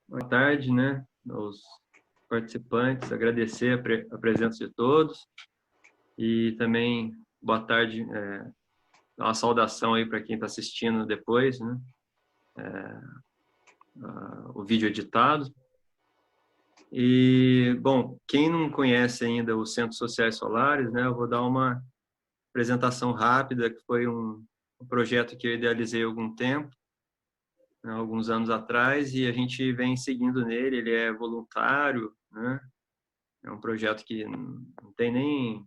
Boa tarde, né, aos participantes, agradecer a presença de todos e também boa tarde, uma saudação aí para quem está assistindo depois, né, o vídeo editado. E, bom, quem não conhece ainda os Centros Sociais Solares, né, eu vou dar uma apresentação rápida, que foi um projeto que eu idealizei há algum tempo, né, alguns anos atrás, e a gente vem seguindo nele. Ele é voluntário, né? É um projeto que não tem nem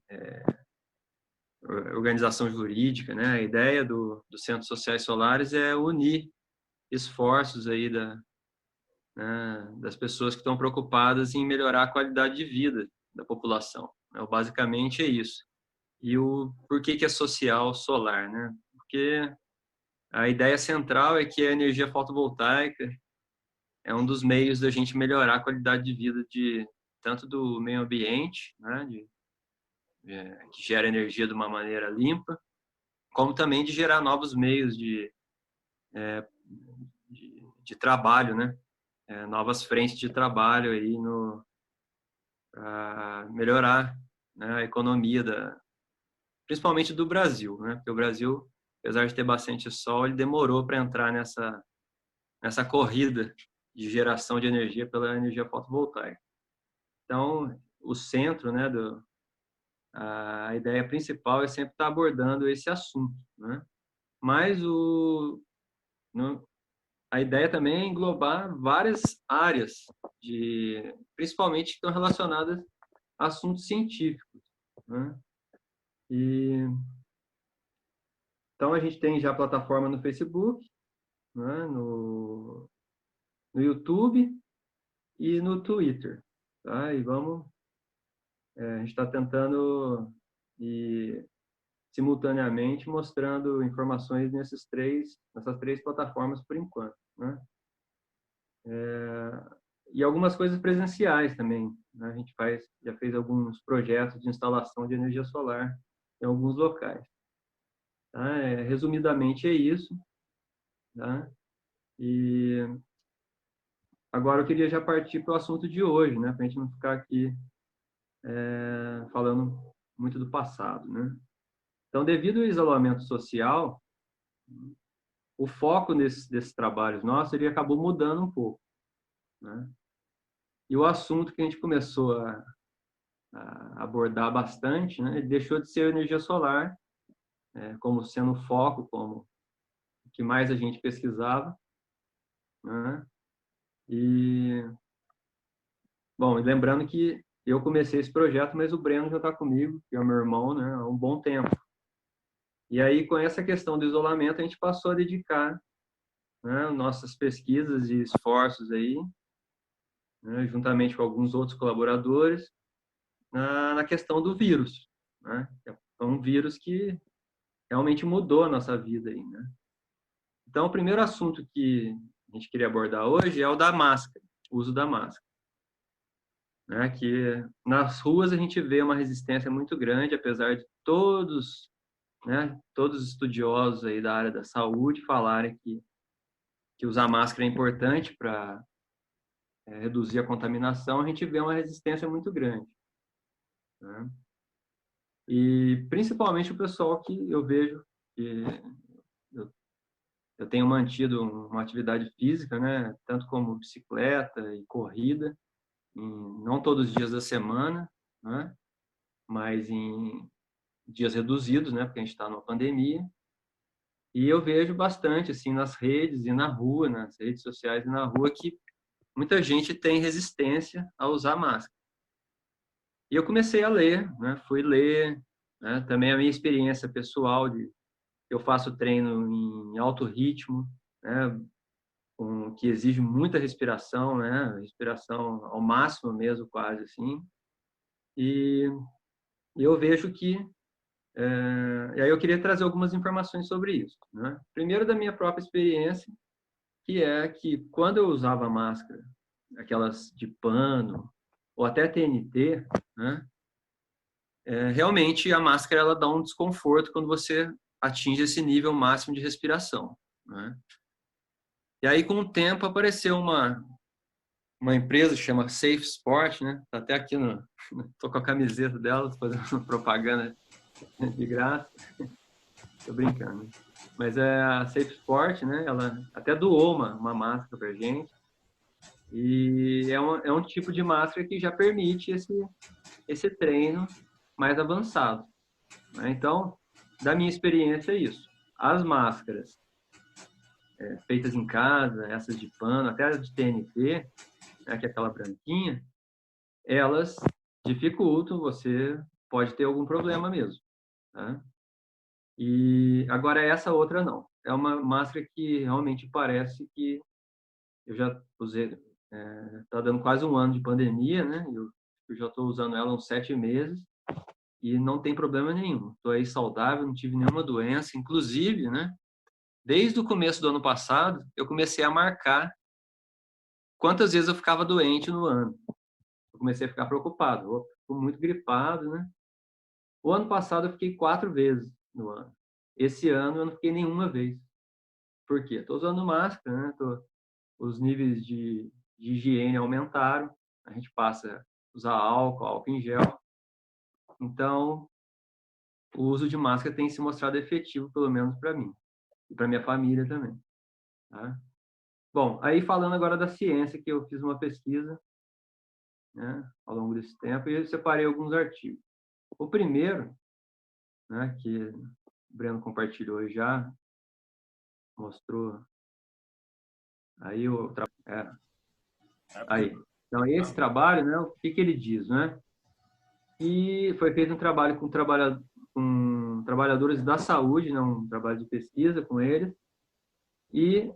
organização jurídica, né? A ideia dos Centros Sociais Solares é unir esforços aí das pessoas que estão preocupadas em melhorar a qualidade de vida da população. Basicamente é isso. E por que é social solar, né? Porque a ideia central é que a energia fotovoltaica é um dos meios da gente melhorar a qualidade de vida tanto do meio ambiente, né? Que gera energia de uma maneira limpa, como também de gerar novos meios de trabalho, né? Novas frentes de trabalho aí para melhorar, né, a economia principalmente do Brasil, né? Porque o Brasil, apesar de ter bastante sol, ele demorou para entrar nessa corrida de geração de energia pela energia fotovoltaica. Então, o centro, né, a ideia principal é sempre estar abordando esse assunto, né? Mas a ideia também é englobar várias áreas, principalmente que estão relacionadas a assuntos científicos, né? Então, a gente tem já a plataforma no Facebook, né? No YouTube e no Twitter. Tá? E a gente está tentando ir simultaneamente mostrando informações nessas três plataformas por enquanto, né? E algumas coisas presenciais também, né? A gente já fez alguns projetos de instalação de energia solar em alguns locais. Tá? Resumidamente é isso. Tá? E agora eu queria já partir para o assunto de hoje, né? Para a gente não ficar aqui falando muito do passado, né? Então, devido ao isolamento social, o foco desses trabalhos nossos, ele acabou mudando um pouco, né? E o assunto que a gente começou a abordar bastante, né, ele deixou de ser a energia solar, como sendo o foco, como o que mais a gente pesquisava, né? E, bom, lembrando que eu comecei esse projeto, mas o Breno já está comigo, que é o meu irmão, né, há um bom tempo. E aí, com essa questão do isolamento, a gente passou a dedicar, né, nossas pesquisas e esforços aí, né, juntamente com alguns outros colaboradores, na questão do vírus, né? É um vírus que realmente mudou a nossa vida aí, né? Então, o primeiro assunto que a gente queria abordar hoje é o da máscara, o uso da máscara, né? Que nas ruas a gente vê uma resistência muito grande, apesar de né, todos os estudiosos aí da área da saúde falarem que usar máscara é importante para reduzir a contaminação, a gente vê uma resistência muito grande, né? E principalmente o pessoal que eu vejo que eu tenho mantido uma atividade física, né, tanto como bicicleta e corrida, não todos os dias da semana, né, mas em dias reduzidos, né, porque a gente está numa pandemia. E eu vejo bastante assim nas redes e na rua, nas redes sociais e na rua, que muita gente tem resistência a usar máscara. E eu comecei a ler, né, fui ler, né, também a minha experiência pessoal eu faço treino em alto ritmo, né, que exige muita respiração, né? Respiração ao máximo mesmo, quase assim. E eu vejo e aí eu queria trazer algumas informações sobre isso, né? Primeiro, da minha própria experiência, que é que quando eu usava máscara, aquelas de pano, ou até TNT, né? Realmente a máscara ela dá um desconforto quando você atinge esse nível máximo de respiração, né? E aí, com o tempo, apareceu uma empresa que chama Safe Sport, né? Tá até aqui tô com a camiseta dela, tô fazendo propaganda de graça. Tô brincando. Mas é a Safe Sport, né? Ela até doou uma máscara pra gente. E é um tipo de máscara que já permite esse treino mais avançado, né? Então, da minha experiência, é isso. As máscaras feitas em casa, essas de pano, até as de TNT, né, que é aquela branquinha, elas dificultam, você pode ter algum problema mesmo, tá? E agora essa outra não. É uma máscara que realmente parece que eu já usei, tá dando quase um ano de pandemia, né? Eu já estou usando ela há uns 7 meses e não tem problema nenhum. Estou aí saudável, não tive nenhuma doença. Inclusive, né? Desde o começo do ano passado, eu comecei a marcar quantas vezes eu ficava doente no ano. Eu comecei a ficar preocupado. Estou muito gripado, né? O ano passado eu fiquei 4 vezes no ano. Esse ano eu não fiquei nenhuma vez. Por quê? Estou usando máscara, né? Os níveis de higiene aumentaram. A gente passa a usar álcool em gel. Então, o uso de máscara tem se mostrado efetivo, pelo menos para mim. E para minha família também. Tá? Bom, aí falando agora da ciência, que eu fiz uma pesquisa, né, ao longo desse tempo, e eu separei alguns artigos. O primeiro, né, que o Breno compartilhou já, mostrou aí aí. Então, esse trabalho, né, o que ele diz, né? E foi feito um trabalho com trabalhadores da saúde, né, um trabalho de pesquisa com eles, e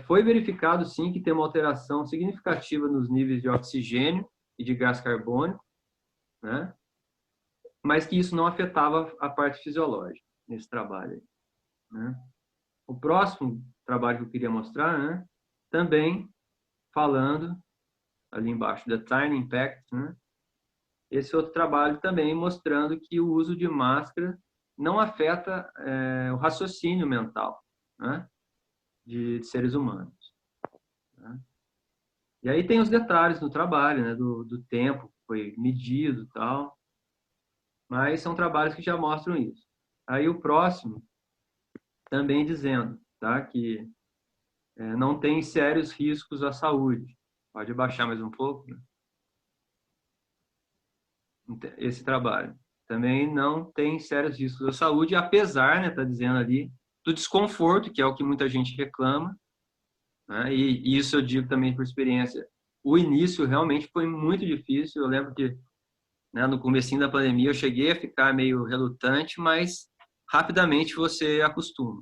foi verificado, sim, que tem uma alteração significativa nos níveis de oxigênio e de gás carbônico, né? Mas que isso não afetava a parte fisiológica nesse trabalho, né? O próximo trabalho que eu queria mostrar, né? Também falando ali embaixo da Tiny Impact, né? Esse outro trabalho também mostrando que o uso de máscara não afeta o raciocínio mental, né? de seres humanos, né? E aí tem os detalhes no trabalho, né? do tempo que foi medido e tal, mas são trabalhos que já mostram isso. Aí o próximo também dizendo, tá? Que não tem sérios riscos à saúde. Pode baixar mais um pouco, né? Esse trabalho também não tem sérios riscos à saúde, apesar, né, tá dizendo ali, do desconforto, que é o que muita gente reclama, né? E isso eu digo também por experiência. O início realmente foi muito difícil. Eu lembro que, né, no comecinho da pandemia eu cheguei a ficar meio relutante, mas rapidamente você acostuma,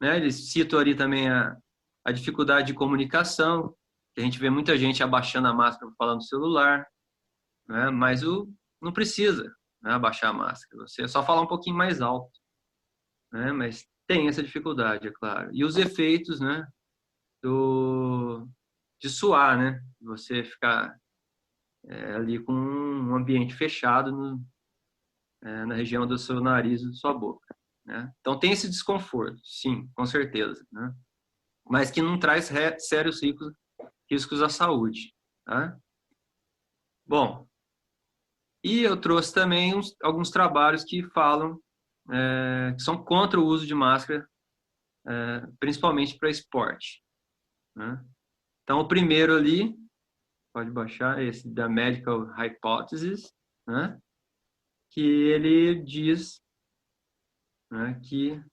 né? Eles citam ali também a dificuldade de comunicação, que a gente vê muita gente abaixando a máscara falando no celular, né? Mas não precisa, né, abaixar a máscara, você só falar um pouquinho mais alto, né? Mas tem essa dificuldade, é claro. E os efeitos, né, de suar, né? Você ficar ali com um ambiente fechado na região do seu nariz e da sua boca, né? Então tem esse desconforto, sim, com certeza, né? Mas que não traz sérios riscos à saúde, tá? Bom, e eu trouxe também alguns trabalhos que falam que são contra o uso de máscara, principalmente para esporte, né? Então, o primeiro ali, pode baixar, esse da Medical Hypothesis, né? Que ele diz, né, que,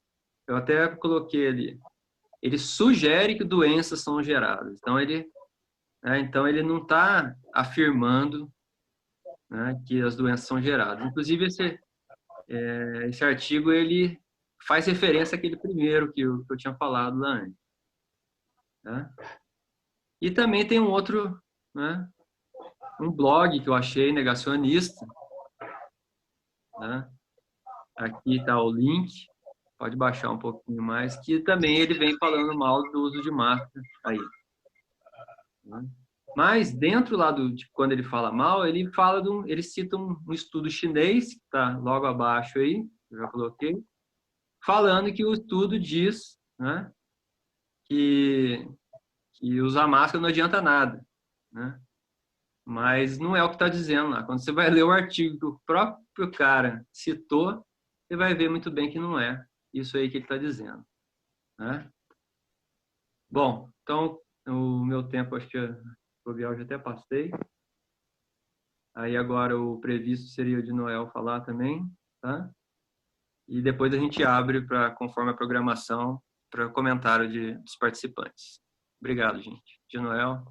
eu até coloquei ali, ele sugere que doenças são geradas. Então ele não está afirmando, né, que as doenças são geradas. Inclusive, esse artigo ele faz referência àquele primeiro que eu tinha falado lá antes, né? E também tem um outro, né, um blog que eu achei negacionista, né? Aqui está o link, pode baixar um pouquinho mais, que também ele vem falando mal do uso de máscara aí, né? Mas dentro lá de quando ele fala mal, ele cita um estudo chinês, que está logo abaixo aí, eu já coloquei, falando que o estudo diz, né, que usar máscara não adianta nada, né? Mas não é o que está dizendo lá. Quando você vai ler o artigo que o próprio cara citou, você vai ver muito bem que não é isso aí que ele está dizendo, né? Bom, então, o meu tempo, acho que o Biel já até passei. Aí agora o previsto seria o de Noel falar também, tá? E depois a gente abre para, conforme a programação, para comentário dos participantes. Obrigado, gente. De Noel.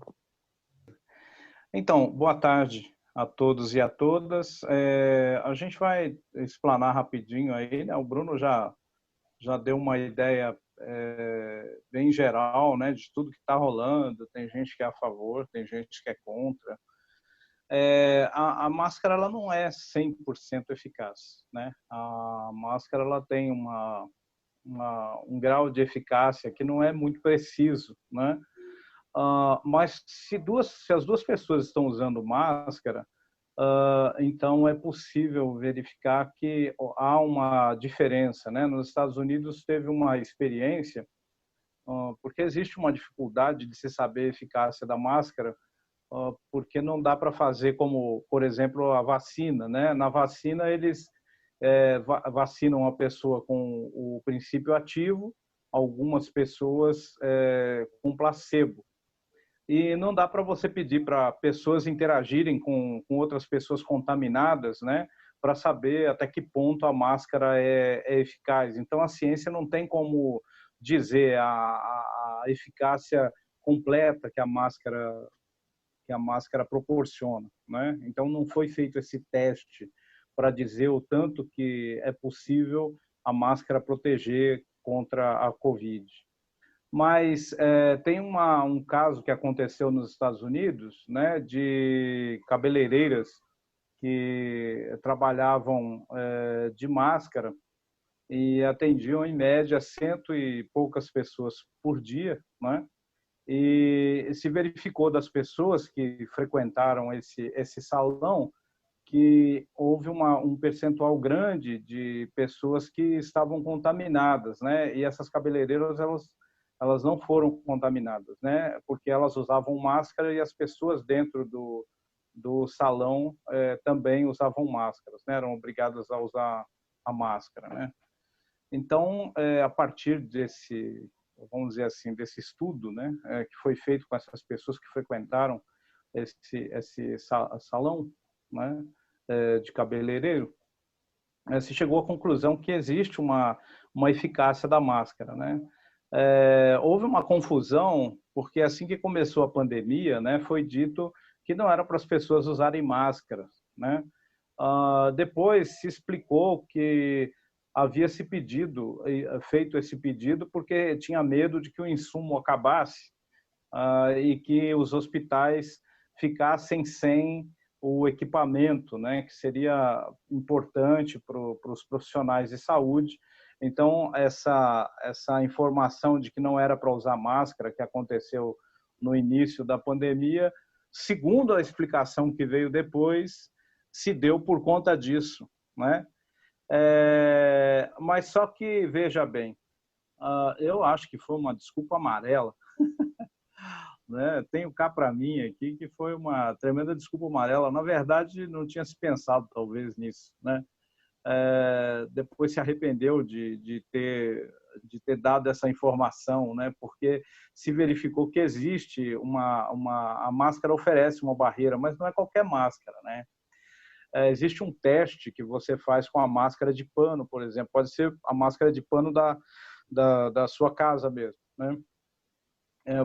Então, boa tarde a todos e a todas. A gente vai explanar rapidinho aí, né? O Bruno já deu uma ideia bem geral, né, de tudo que está rolando. Tem gente que é a favor, tem gente que é contra. A máscara ela não é 100% eficaz, né? A máscara ela tem um grau de eficácia que não é muito preciso, né? Mas se as duas pessoas estão usando máscara, então é possível verificar que há uma diferença, né? Nos Estados Unidos teve uma experiência, porque existe uma dificuldade de se saber a eficácia da máscara, porque não dá para fazer como, por exemplo, a vacina, né? Na vacina eles vacinam a pessoa com o princípio ativo, algumas pessoas com placebo. E não dá para você pedir para pessoas interagirem com outras pessoas contaminadas, né, para saber até que ponto a máscara é eficaz. Então, a ciência não tem como dizer a eficácia completa que a máscara proporciona, né? Então, não foi feito esse teste para dizer o tanto que é possível a máscara proteger contra a Covid. Mas tem um caso que aconteceu nos Estados Unidos, né, de cabeleireiras que trabalhavam de máscara e atendiam em média 100 e poucas pessoas por dia, né? E se verificou das pessoas que frequentaram esse salão que houve um percentual grande de pessoas que estavam contaminadas, né? E essas cabeleireiras elas não foram contaminadas, né? Porque elas usavam máscara e as pessoas dentro do salão também usavam máscaras, né? Eram obrigadas a usar a máscara, né? Então, a partir desse, vamos dizer assim, desse estudo, né, que foi feito com essas pessoas que frequentaram esse salão, né, de cabeleireiro, se chegou à conclusão que existe uma eficácia da máscara, né? Houve uma confusão porque assim que começou a pandemia, né, foi dito que não era para as pessoas usarem máscaras, né? Depois se explicou que havia se feito esse pedido porque tinha medo de que o insumo acabasse e que os hospitais ficassem sem o equipamento, né, que seria importante para os profissionais de saúde. Então, essa informação de que não era para usar máscara, que aconteceu no início da pandemia, segundo a explicação que veio depois, se deu por conta disso, né? Mas só que, veja bem, eu acho que foi uma desculpa amarela, né? Tenho cá para mim aqui que foi uma tremenda desculpa amarela. Na verdade, não tinha se pensado talvez nisso, né? Depois se arrependeu de ter dado essa informação, né? Porque se verificou que existe a máscara oferece uma barreira, mas não é qualquer máscara, né? Existe um teste que você faz com a máscara de pano, por exemplo. Pode ser a máscara de pano da sua casa mesmo, né?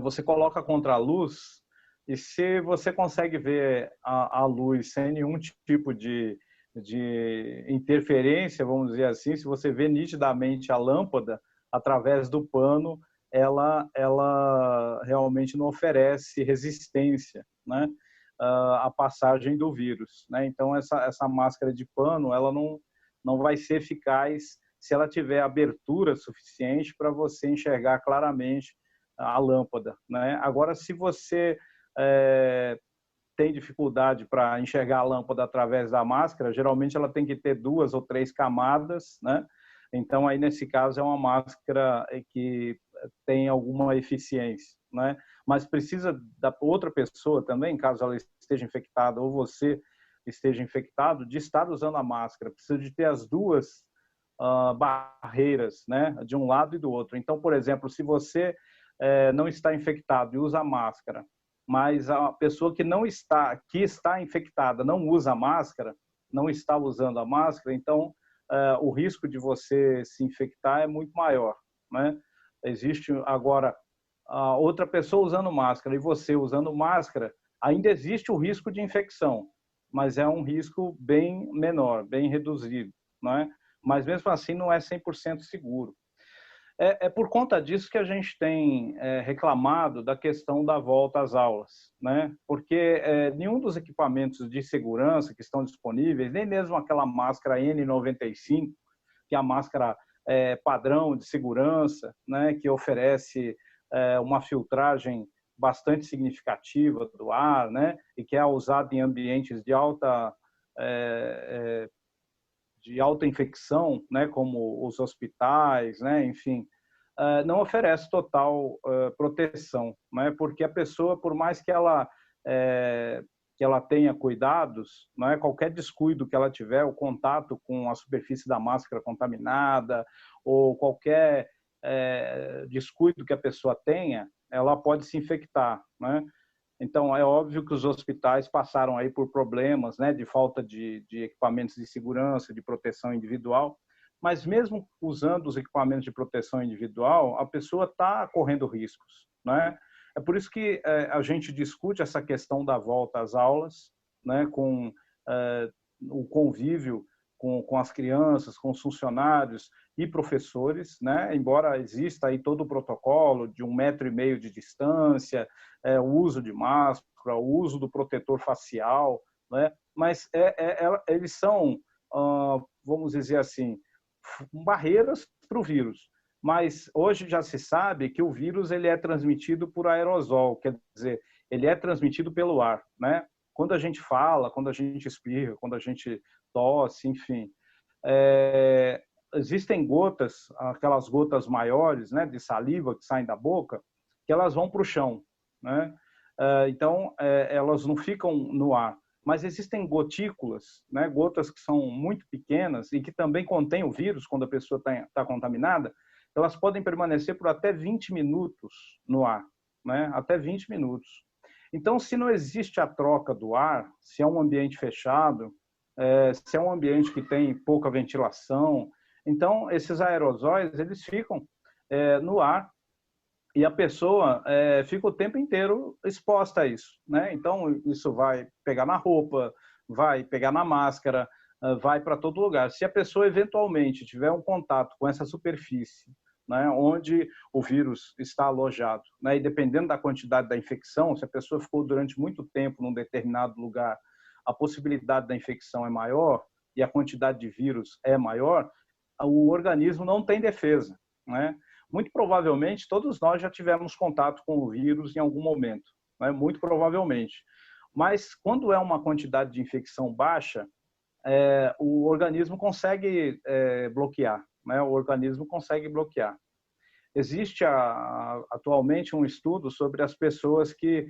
Você coloca contra a luz e se você consegue ver a luz sem nenhum tipo de interferência, vamos dizer assim, se você vê nitidamente a lâmpada através do pano, ela realmente não oferece resistência, né, à passagem do vírus, né? Então essa máscara de pano, ela não vai ser eficaz se ela tiver abertura suficiente para você enxergar claramente a lâmpada, né? Agora, se você tem dificuldade para enxergar a lâmpada através da máscara, geralmente ela tem que ter 2 ou 3 camadas, né? Então, aí, nesse caso, é uma máscara que tem alguma eficiência, né? Mas precisa da outra pessoa também, caso ela esteja infectada ou você esteja infectado, de estar usando a máscara. Precisa de ter as duas barreiras, né? De um lado e do outro. Então, por exemplo, se você não está infectado e usa a máscara, mas a pessoa que está infectada não usa a máscara, não está usando a máscara, então o risco de você se infectar é muito maior, né? Existe agora outra pessoa usando máscara e você usando máscara, ainda existe o risco de infecção, mas é um risco bem menor, bem reduzido, né? Mas mesmo assim não é 100% seguro. É por conta disso que a gente tem reclamado da questão da volta às aulas, né? Porque nenhum dos equipamentos de segurança que estão disponíveis, nem mesmo aquela máscara N95, que é a máscara padrão de segurança, né? Que oferece uma filtragem bastante significativa do ar, né? E que é usada em ambientes de alta infecção, né, como os hospitais, né, enfim, não oferece total proteção, né, porque a pessoa, por mais que ela tenha cuidados, né, qualquer descuido que ela tiver, o contato com a superfície da máscara contaminada ou qualquer descuido que a pessoa tenha, ela pode se infectar, né? Então, é óbvio que os hospitais passaram aí por problemas, né, de falta de equipamentos de segurança, de proteção individual, mas mesmo usando os equipamentos de proteção individual, a pessoa está correndo riscos, né? É por isso que a gente discute essa questão da volta às aulas, né, com o convívio com as crianças, com os funcionários e professores, né? Embora exista aí todo o protocolo de 1,5 metro de distância, o uso de máscara, o uso do protetor facial, né? Mas eles são, vamos dizer assim, barreiras para o vírus. Mas hoje já se sabe que o vírus ele é transmitido por aerosol, quer dizer, ele é transmitido pelo ar, né? Quando a gente fala, quando a gente espirra, quando a gente tosse, enfim, existem gotas, aquelas gotas maiores, né, de saliva que saem da boca, que elas vão para o chão, né? Então, elas não ficam no ar. Mas existem gotículas, né, gotas que são muito pequenas e que também contêm o vírus, quando a pessoa está contaminada, elas podem permanecer por até 20 minutos no ar, né? Até 20 minutos. Então, se não existe a troca do ar, se é um ambiente fechado, se é um ambiente que tem pouca ventilação, então esses aerosóis eles ficam no ar e a pessoa fica o tempo inteiro exposta a isso, né? Então isso vai pegar na roupa, vai pegar na máscara, vai para todo lugar. Se a pessoa eventualmente tiver um contato com essa superfície, né, onde o vírus está alojado, né, e dependendo da quantidade da infecção, se a pessoa ficou durante muito tempo num determinado lugar, a possibilidade da infecção é maior e a quantidade de vírus é maior, o organismo não tem defesa, né? Muito provavelmente todos nós já tivemos contato com o vírus em algum momento, né? Muito provavelmente. Mas quando é uma quantidade de infecção baixa, o organismo consegue bloquear, né? O organismo consegue bloquear. Existe atualmente um estudo sobre as pessoas que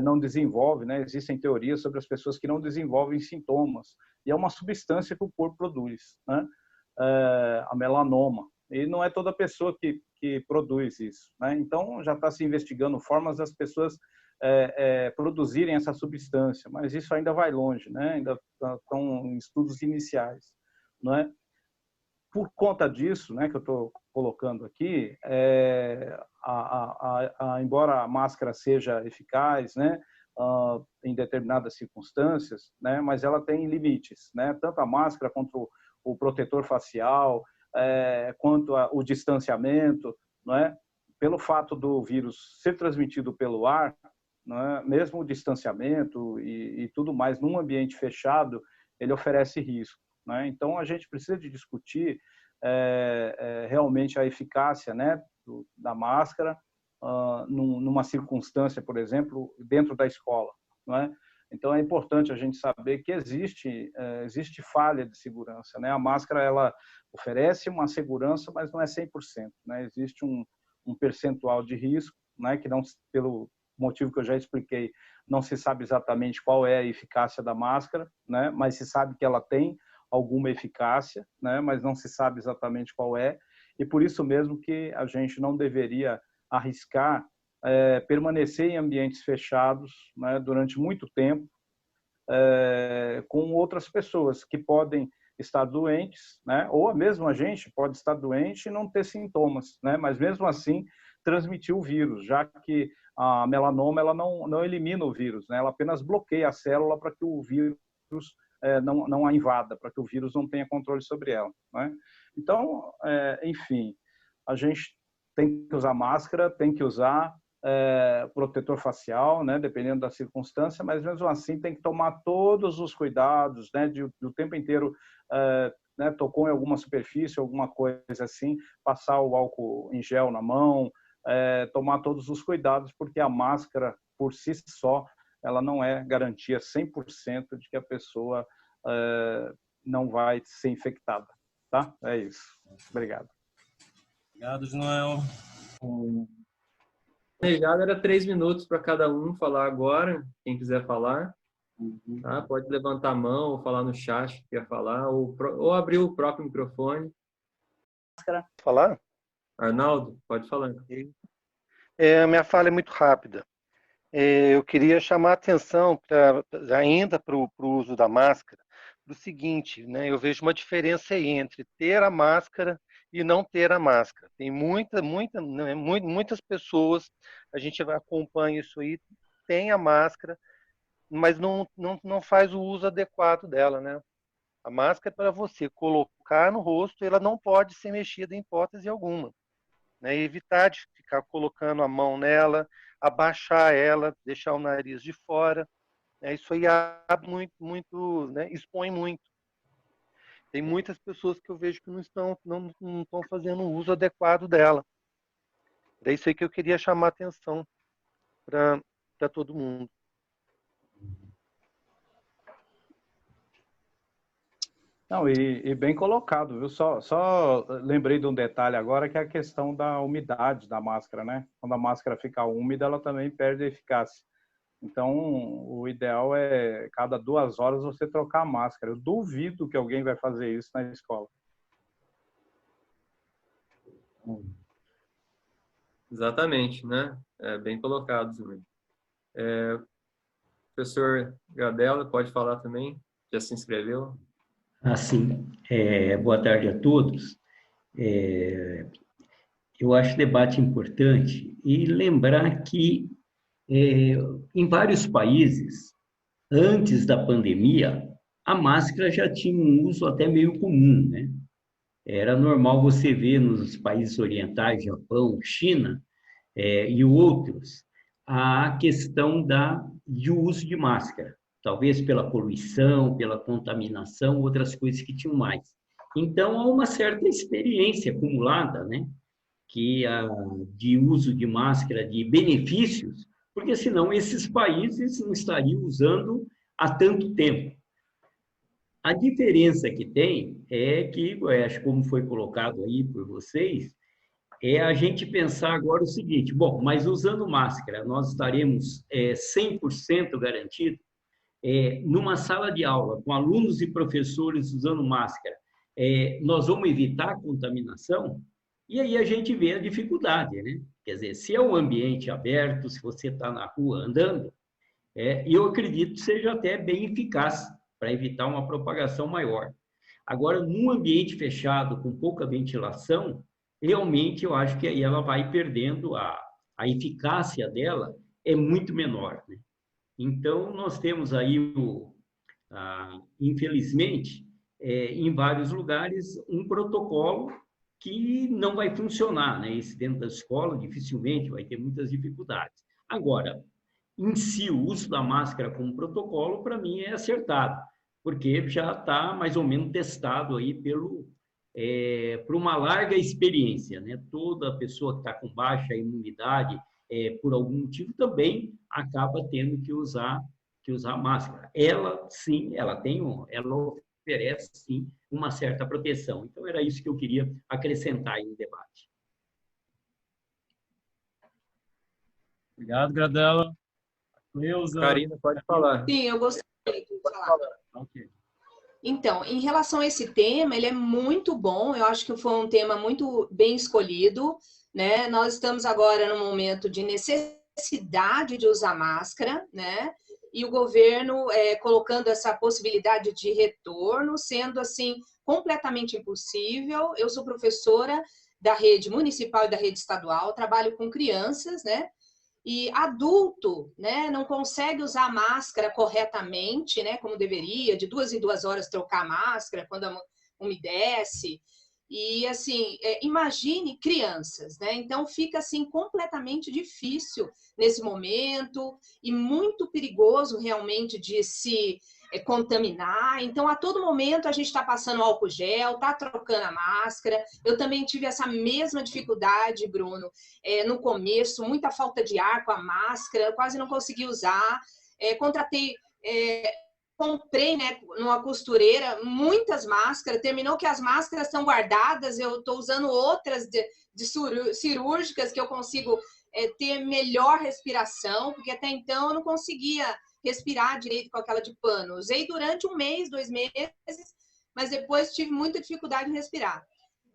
não desenvolvem, né? Existem teorias sobre as pessoas que não desenvolvem sintomas. E é uma substância que o corpo produz, né? A melanoma. E não é toda pessoa que produz isso, né? Então, já está se investigando formas das pessoas produzirem essa substância, mas isso ainda vai longe, né? Ainda estão em estudos iniciais, não é? Por conta disso, né, que eu estou colocando aqui, embora a máscara seja eficaz, né, em determinadas circunstâncias, né, mas ela tem limites, né, tanto a máscara quanto o protetor facial, quanto o distanciamento, não é? Pelo fato do vírus ser transmitido pelo ar, não é? Mesmo o distanciamento e tudo mais num ambiente fechado, ele oferece risco. Né? Então, a gente precisa de discutir realmente a eficácia, né, da máscara numa circunstância, por exemplo, dentro da escola. Não é? Então, é importante a gente saber que existe falha de segurança, né? A máscara, ela oferece uma segurança, mas não é 100%, né? Existe um percentual de risco, né? Que não, pelo motivo que eu já expliquei, não se sabe exatamente qual é a eficácia da máscara, né? Mas se sabe que ela tem alguma eficácia, né? Mas não se sabe exatamente qual é. E por isso mesmo que a gente não deveria arriscar permanecer em ambientes fechados, né, durante muito tempo, com outras pessoas que podem estar doentes, né, ou mesmo a gente pode estar doente e não ter sintomas, né, mas mesmo assim transmitir o vírus, já que a melanoma ela não elimina o vírus, né, ela apenas bloqueia a célula para que o vírus não a invada, para que o vírus não tenha controle sobre ela, né? Então, enfim, a gente tem que usar máscara, tem que usar protetor facial, né, dependendo da circunstância, mas mesmo assim tem que tomar todos os cuidados, né, do tempo inteiro, né, tocou em alguma superfície, alguma coisa assim, passar o álcool em gel na mão, tomar todos os cuidados, porque a máscara por si só, ela não é garantia 100% de que a pessoa não vai ser infectada, tá? É isso. Obrigado. Obrigado, Noel. Planejado era 3 minutos para cada um falar agora, quem quiser falar. Tá? Pode levantar a mão ou falar no chat que quer falar, ou abrir o próprio microfone. Falar? Arnaldo, pode falar. A minha fala é muito rápida. Eu queria chamar a atenção ainda para o uso da máscara, do seguinte, né? Eu vejo uma diferença aí entre ter a máscara e não ter a máscara. Tem muitas pessoas, a gente acompanha isso aí, tem a máscara, mas não faz o uso adequado dela, né? A máscara é para você colocar no rosto, ela não pode ser mexida em hipótese alguma, né? Evitar de ficar colocando a mão nela, abaixar ela, deixar o nariz de fora, né? Isso aí abre muito, né? Expõe muito. Tem muitas pessoas que eu vejo que não estão fazendo o uso adequado dela. É isso aí que eu queria chamar a atenção para todo mundo. Não, e bem colocado, viu? Só lembrei de um detalhe agora, que é a questão da umidade da máscara, né? Quando a máscara fica úmida, ela também perde a eficácia. Então, o ideal é, cada 2 horas, você trocar a máscara. Eu duvido que alguém vai fazer isso na escola. Exatamente, né? Bem colocado também. Professor Gradella, pode falar também? Já se inscreveu? Assim, boa tarde a todos. Eu acho o debate importante e lembrar que em vários países, antes da pandemia, a máscara já tinha um uso até meio comum, né? Era normal você ver nos países orientais, Japão, China, e outros, a questão de uso de máscara, talvez pela poluição, pela contaminação, outras coisas que tinham mais. Então, há uma certa experiência acumulada, né, de uso de máscara, de benefícios, porque senão esses países não estariam usando há tanto tempo. A diferença que tem é que, acho como foi colocado aí por vocês, é a gente pensar agora o seguinte: bom, mas usando máscara, nós estaremos 100% garantido? Numa sala de aula, com alunos e professores usando máscara, nós vamos evitar a contaminação? E aí a gente vê a dificuldade, né? Quer dizer, se é um ambiente aberto, se você está na rua andando, eu acredito que seja até bem eficaz para evitar uma propagação maior. Agora, num ambiente fechado, com pouca ventilação, realmente eu acho que aí ela vai perdendo a eficácia dela, é muito menor, né? Então, nós temos aí, infelizmente, em vários lugares, um protocolo que não vai funcionar, né? Esse dentro da escola, dificilmente, vai ter muitas dificuldades. Agora, em si, o uso da máscara como protocolo, para mim, é acertado, porque já está mais ou menos testado aí por uma larga experiência, né? Toda pessoa que está com baixa imunidade, por algum motivo, também acaba tendo que usar que usar máscara. Ela, sim, ela oferece, sim, uma certa proteção. Então, era isso que eu queria acrescentar aí no debate. Obrigado, Gradela. Cleusa. Karina, pode falar. Sim, eu gostaria de falar. Ok. Então, em relação a esse tema, ele é muito bom. Eu acho que foi um tema muito bem escolhido, né? Nós estamos agora num momento de necessidade de usar máscara, né? E o governo colocando essa possibilidade de retorno, sendo assim completamente impossível. Eu sou professora da rede municipal e da rede estadual, trabalho com crianças, né? E adulto, né, não consegue usar máscara corretamente, né, como deveria, de 2 em 2 horas trocar a máscara quando umedece. E, assim, imagine crianças, né? Então, fica, assim, completamente difícil nesse momento e muito perigoso, realmente, de se contaminar. Então, a todo momento, a gente está passando álcool gel, está trocando a máscara. Eu também tive essa mesma dificuldade, Bruno, no começo, muita falta de ar com a máscara, quase não consegui usar. Comprei, né, numa costureira, muitas máscaras, terminou que as máscaras estão guardadas, eu estou usando outras cirúrgicas que eu consigo ter melhor respiração, porque até então eu não conseguia respirar direito com aquela de pano. Usei durante 1 mês, 2 meses, mas depois tive muita dificuldade em respirar.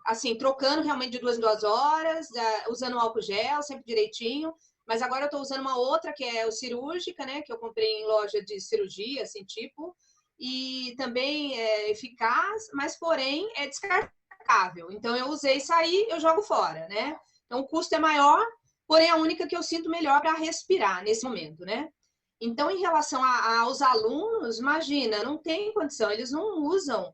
Assim, trocando realmente de 2 em 2 horas, usando álcool gel, sempre direitinho. Mas agora eu estou usando uma outra, que é o cirúrgica, né? Que eu comprei em loja de cirurgia, assim, tipo. E também é eficaz, mas, porém, é descartável. Então, eu usei isso aí, eu jogo fora, né? Então, o custo é maior, porém, é a única que eu sinto melhor para respirar nesse momento, né? Então, em relação aos alunos, imagina, não tem condição, eles não usam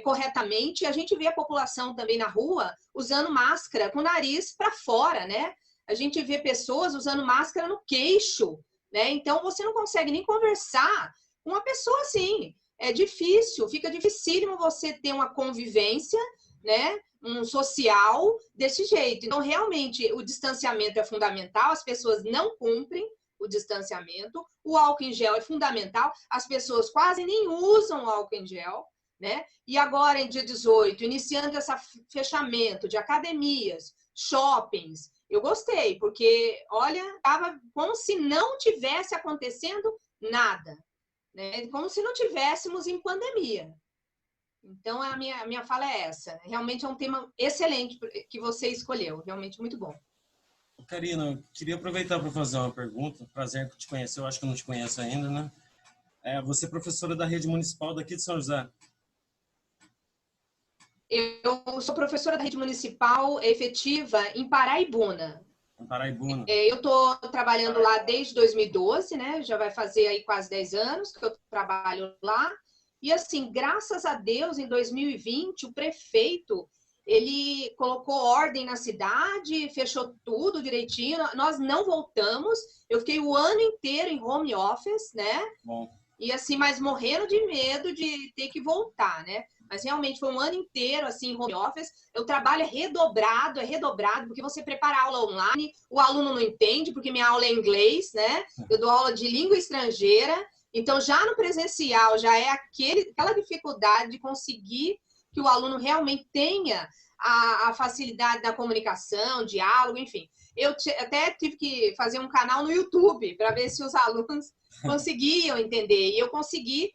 corretamente. A gente vê a população também na rua usando máscara com o nariz para fora, né? A gente vê pessoas usando máscara no queixo, né? Então, você não consegue nem conversar com uma pessoa assim. É difícil, fica dificílimo você ter uma convivência, né? Um social desse jeito. Então, realmente, o distanciamento é fundamental, as pessoas não cumprem o distanciamento, o álcool em gel é fundamental, as pessoas quase nem usam o álcool em gel, né? E agora, em dia 18, iniciando esse fechamento de academias, shoppings, eu gostei, porque, olha, estava como se não tivesse acontecendo nada, né? Como se não tivéssemos em pandemia. Então, a minha fala é essa. Realmente é um tema excelente que você escolheu, realmente muito bom. Karina, eu queria aproveitar para fazer uma pergunta. Prazer em te conhecer, eu acho que eu não te conheço ainda, né? Você é professora da rede municipal daqui de São José. Eu sou professora da rede municipal efetiva em Paraibuna. Em Paraibuna. Eu estou trabalhando lá desde 2012, né? Já vai fazer aí quase 10 anos que eu trabalho lá. E assim, graças a Deus, em 2020, o prefeito, ele colocou ordem na cidade, fechou tudo direitinho. Nós não voltamos. Eu fiquei o ano inteiro em home office, né? Bom. E assim, mas morrendo de medo de ter que voltar, né? Mas realmente foi um ano inteiro, assim, em home office. O trabalho é redobrado, porque você prepara a aula online, o aluno não entende, porque minha aula é em inglês, né? Eu dou aula de língua estrangeira. Então, já no presencial, já é aquela dificuldade de conseguir que o aluno realmente tenha a facilidade da comunicação, diálogo, enfim. Eu até tive que fazer um canal no YouTube para ver se os alunos conseguiam entender. E eu consegui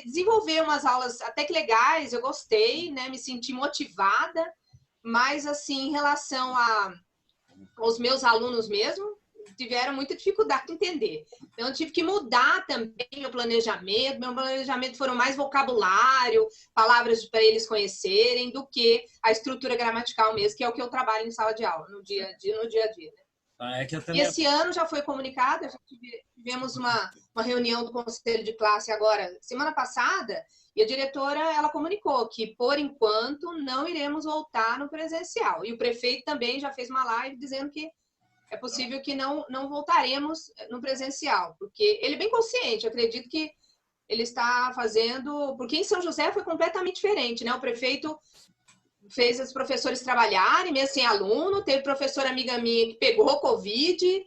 desenvolver umas aulas até que legais, eu gostei, né? Me senti motivada, mas, assim, em relação aos meus alunos mesmo, tiveram muita dificuldade de entender. Então, eu tive que mudar também meu planejamento. Meu planejamento foram mais vocabulário, palavras para eles conhecerem, do que a estrutura gramatical mesmo, que é o que eu trabalho em sala de aula, no dia a dia, né? E esse ano já foi comunicado, a gente tivemos uma reunião do conselho de classe agora, semana passada, e a diretora, ela comunicou que, por enquanto, não iremos voltar no presencial. E o prefeito também já fez uma live dizendo que é possível que não voltaremos no presencial, porque ele é bem consciente, eu acredito que ele está fazendo... Porque em São José foi completamente diferente, né? O prefeito fez os professores trabalharem, mesmo sem aluno, teve professora amiga minha que pegou Covid,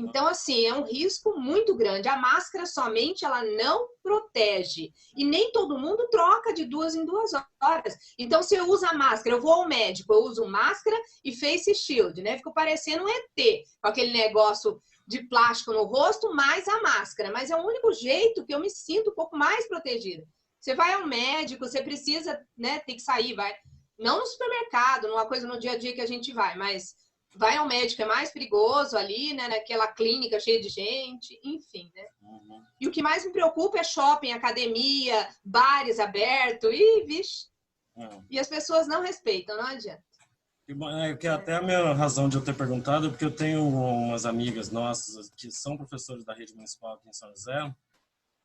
Então, assim, é um risco muito grande. A máscara somente, ela não protege. E nem todo mundo troca de 2 em 2 horas. Então, se eu uso a máscara, eu vou ao médico, eu uso máscara e face shield, né? Fico parecendo um ET, com aquele negócio de plástico no rosto, mais a máscara. Mas é o único jeito que eu me sinto um pouco mais protegida. Você vai ao médico, você precisa, né, tem que sair, vai. Não no supermercado, numa coisa no dia a dia que a gente vai, mas vai ao médico, é mais perigoso ali, né, naquela clínica cheia de gente, enfim, né? Uhum. E o que mais me preocupa é shopping, academia, bares abertos, e vixe. E as pessoas não respeitam, não adianta. Que até a minha razão de eu ter perguntado é porque eu tenho umas amigas nossas que são professores da rede municipal aqui em São José,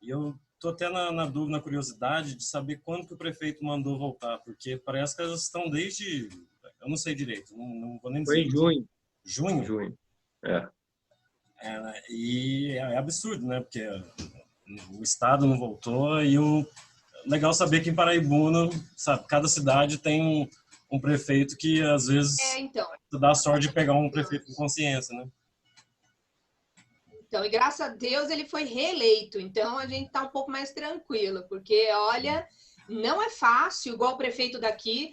e eu estou até na dúvida, na curiosidade de saber quando que o prefeito mandou voltar, porque parece que elas estão desde... Eu não sei direito, não vou nem dizer. Foi em junho. Junho? Junho. É. E é absurdo, né? Porque o Estado não voltou e legal saber que em Paraibuna, sabe, cada cidade tem um prefeito que às vezes Então, dá a sorte de pegar um prefeito com consciência, né? Então, e graças a Deus ele foi reeleito. Então a gente está um pouco mais tranquilo, porque olha, não é fácil, igual o prefeito daqui,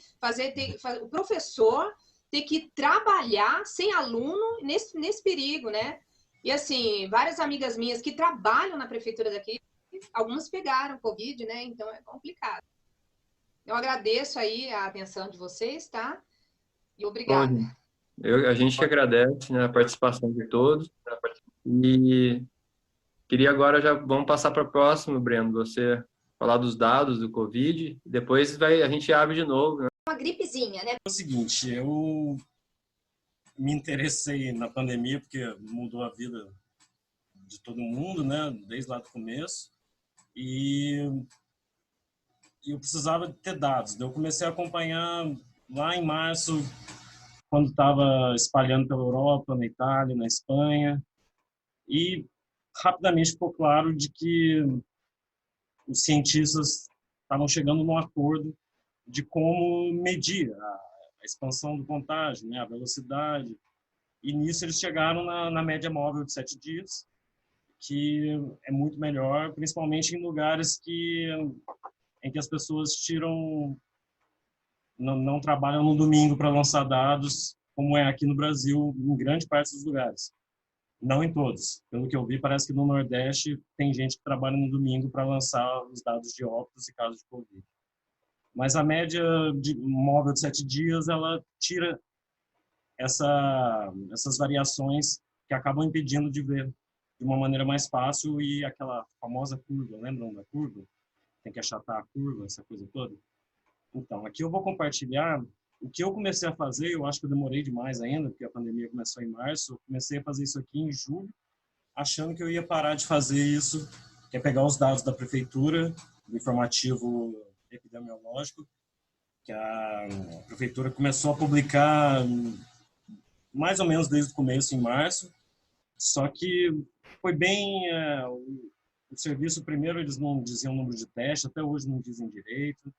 o professor ter que trabalhar sem aluno nesse perigo, né? E assim, várias amigas minhas que trabalham na prefeitura daqui, algumas pegaram Covid, né? Então é complicado. Eu agradeço aí a atenção de vocês, tá? E obrigada. Bom, a gente agradece, né, a participação de todos. E queria agora, já vamos passar para o próximo, Breno, você falar dos dados do Covid, depois a gente abre de novo, né? Uma gripezinha, né? É o seguinte, eu me interessei na pandemia porque mudou a vida de todo mundo, né, desde lá do começo, e eu precisava ter dados. Eu comecei a acompanhar lá em março, quando estava espalhando pela Europa, na Itália, na Espanha, e rapidamente ficou claro de que os cientistas estavam chegando num acordo de como medir a expansão do contágio, né, a velocidade. E nisso eles chegaram na média móvel de 7 dias, que é muito melhor, principalmente em lugares em que as pessoas não trabalham no domingo para lançar dados, como é aqui no Brasil, em grande parte dos lugares. Não em todos. Pelo que eu vi, parece que no Nordeste tem gente que trabalha no domingo para lançar os dados de óbitos e casos de Covid. Mas a média móvel de 7 dias, ela tira essas variações que acabam impedindo de ver de uma maneira mais fácil, e aquela famosa curva, lembram da curva? Tem que achatar a curva, essa coisa toda. Então, aqui eu vou compartilhar o que eu comecei a fazer. Eu acho que eu demorei demais ainda, porque a pandemia começou em março. Eu comecei a fazer isso aqui em julho, achando que eu ia parar de fazer isso, que é pegar os dados da prefeitura, do informativo epidemiológico, que a prefeitura começou a publicar mais ou menos desde o começo, em março. Só que foi bem... o serviço, primeiro, eles não diziam o número de testes, até hoje não dizem direito.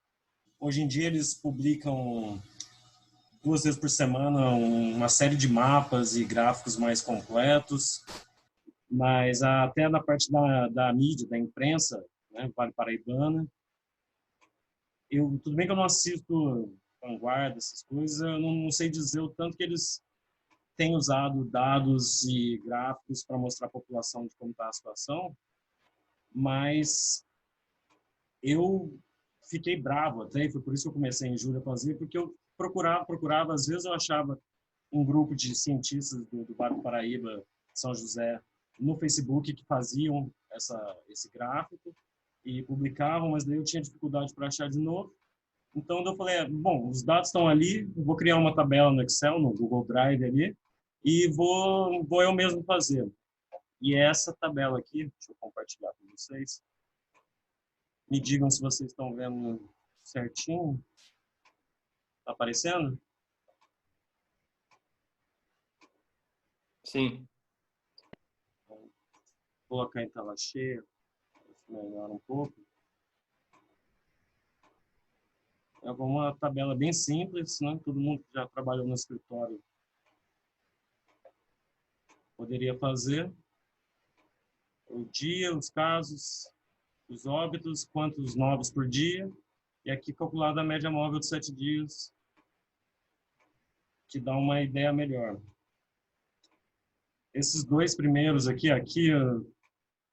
Hoje em dia, eles publicam 2 vezes por semana uma série de mapas e gráficos mais completos, mas até na parte da mídia, da imprensa, né, Vale Paraibana, tudo bem que eu não assisto Vanguarda, essas coisas, eu não sei dizer o tanto que eles têm usado dados e gráficos para mostrar à população de como está a situação, mas eu fiquei bravo até, e foi por isso que eu comecei em julho a fazer, porque eu procurava, às vezes eu achava um grupo de cientistas do Vale do Paraíba, São José, no Facebook, que faziam esse gráfico e publicavam, mas daí eu tinha dificuldade para achar de novo. Então eu falei, bom, os dados estão ali, eu vou criar uma tabela no Excel, no Google Drive ali, e vou eu mesmo fazer. E essa tabela aqui, deixa eu compartilhar com vocês. Me digam se vocês estão vendo certinho. Está aparecendo? Sim. Vou colocar em tela cheia, para melhorar um pouco. É uma tabela bem simples, né? Todo mundo que já trabalhou no escritório poderia fazer o dia, os casos, os óbitos, quantos novos por dia, e aqui calculada a média móvel de 7 dias, que dá uma ideia melhor. Esses dois primeiros aqui,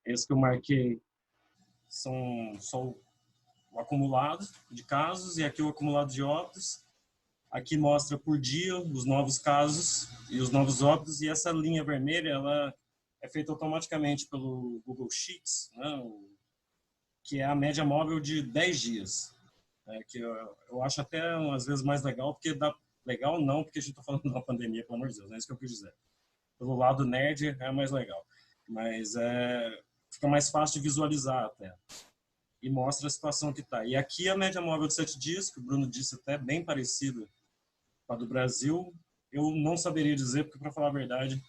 esse que eu marquei, são só o acumulado de casos, e aqui o acumulado de óbitos. Aqui mostra por dia os novos casos e os novos óbitos, e essa linha vermelha ela é feita automaticamente pelo Google Sheets, né, que é a média móvel de 10 dias. Que eu acho até às vezes mais legal, porque dá legal não, porque a gente está falando da pandemia, pelo amor de Deus, não é isso que eu quis dizer. Pelo lado nerd é mais legal, mas fica mais fácil de visualizar até. E mostra a situação que está. E aqui a média móvel de 7 dias, que o Bruno disse até bem parecida com a do Brasil, eu não saberia dizer, porque, para falar a verdade,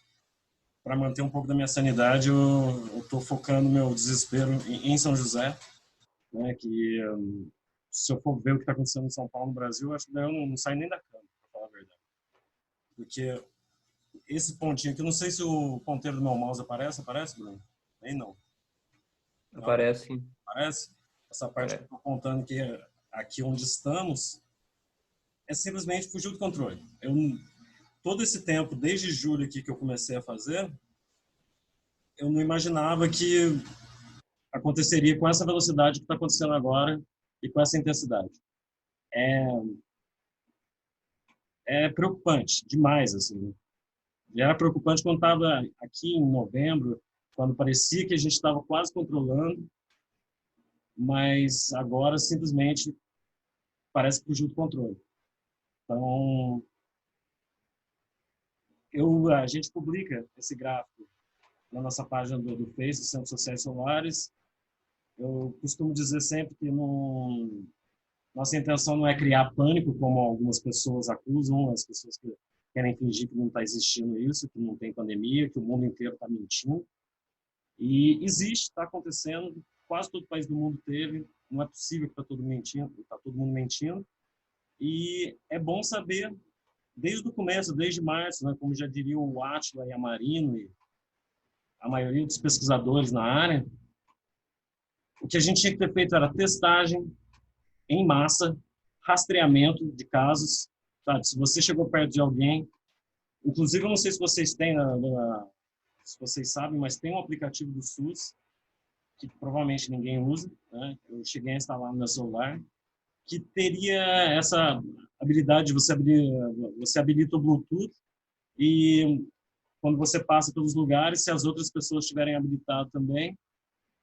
para manter um pouco da minha sanidade, eu estou focando meu desespero em São José, né, que se eu for ver o que está acontecendo em São Paulo, no Brasil, acho que eu não saio nem da cama, para falar a verdade. Porque esse pontinho aqui, eu não sei se o ponteiro do meu mouse aparece, Bruno? Nem não. Aparece, sim. Aparece? Essa parte que eu estou contando que aqui onde estamos é simplesmente fugiu do controle. Todo esse tempo, desde julho aqui que eu comecei a fazer, eu não imaginava que aconteceria com essa velocidade que está acontecendo agora e com essa intensidade. É preocupante demais, assim. Já era preocupante quando estava aqui em novembro, quando parecia que a gente estava quase controlando, mas agora simplesmente parece que fugiu do controle. Então, a gente publica esse gráfico na nossa página do Face, Centros Sociais Solares. Eu costumo dizer sempre que nossa intenção não é criar pânico, como algumas pessoas acusam, as pessoas que querem fingir que não está existindo isso, que não tem pandemia, que o mundo inteiro está mentindo. E existe, está acontecendo, quase todo país do mundo teve, não é possível que está todo mundo mentindo. E é bom saber, desde o começo, desde março, né, como já diria o Átila e a Marino e a maioria dos pesquisadores na área, o que a gente tinha que ter feito era testagem em massa, rastreamento de casos. Sabe? Se você chegou perto de alguém, inclusive eu não sei se vocês têm, se vocês sabem, mas tem um aplicativo do SUS, que provavelmente ninguém usa, né? Eu cheguei a instalar no meu celular, que teria essa habilidade de você habilita o Bluetooth e quando você passa pelos lugares, se as outras pessoas tiverem habilitado também,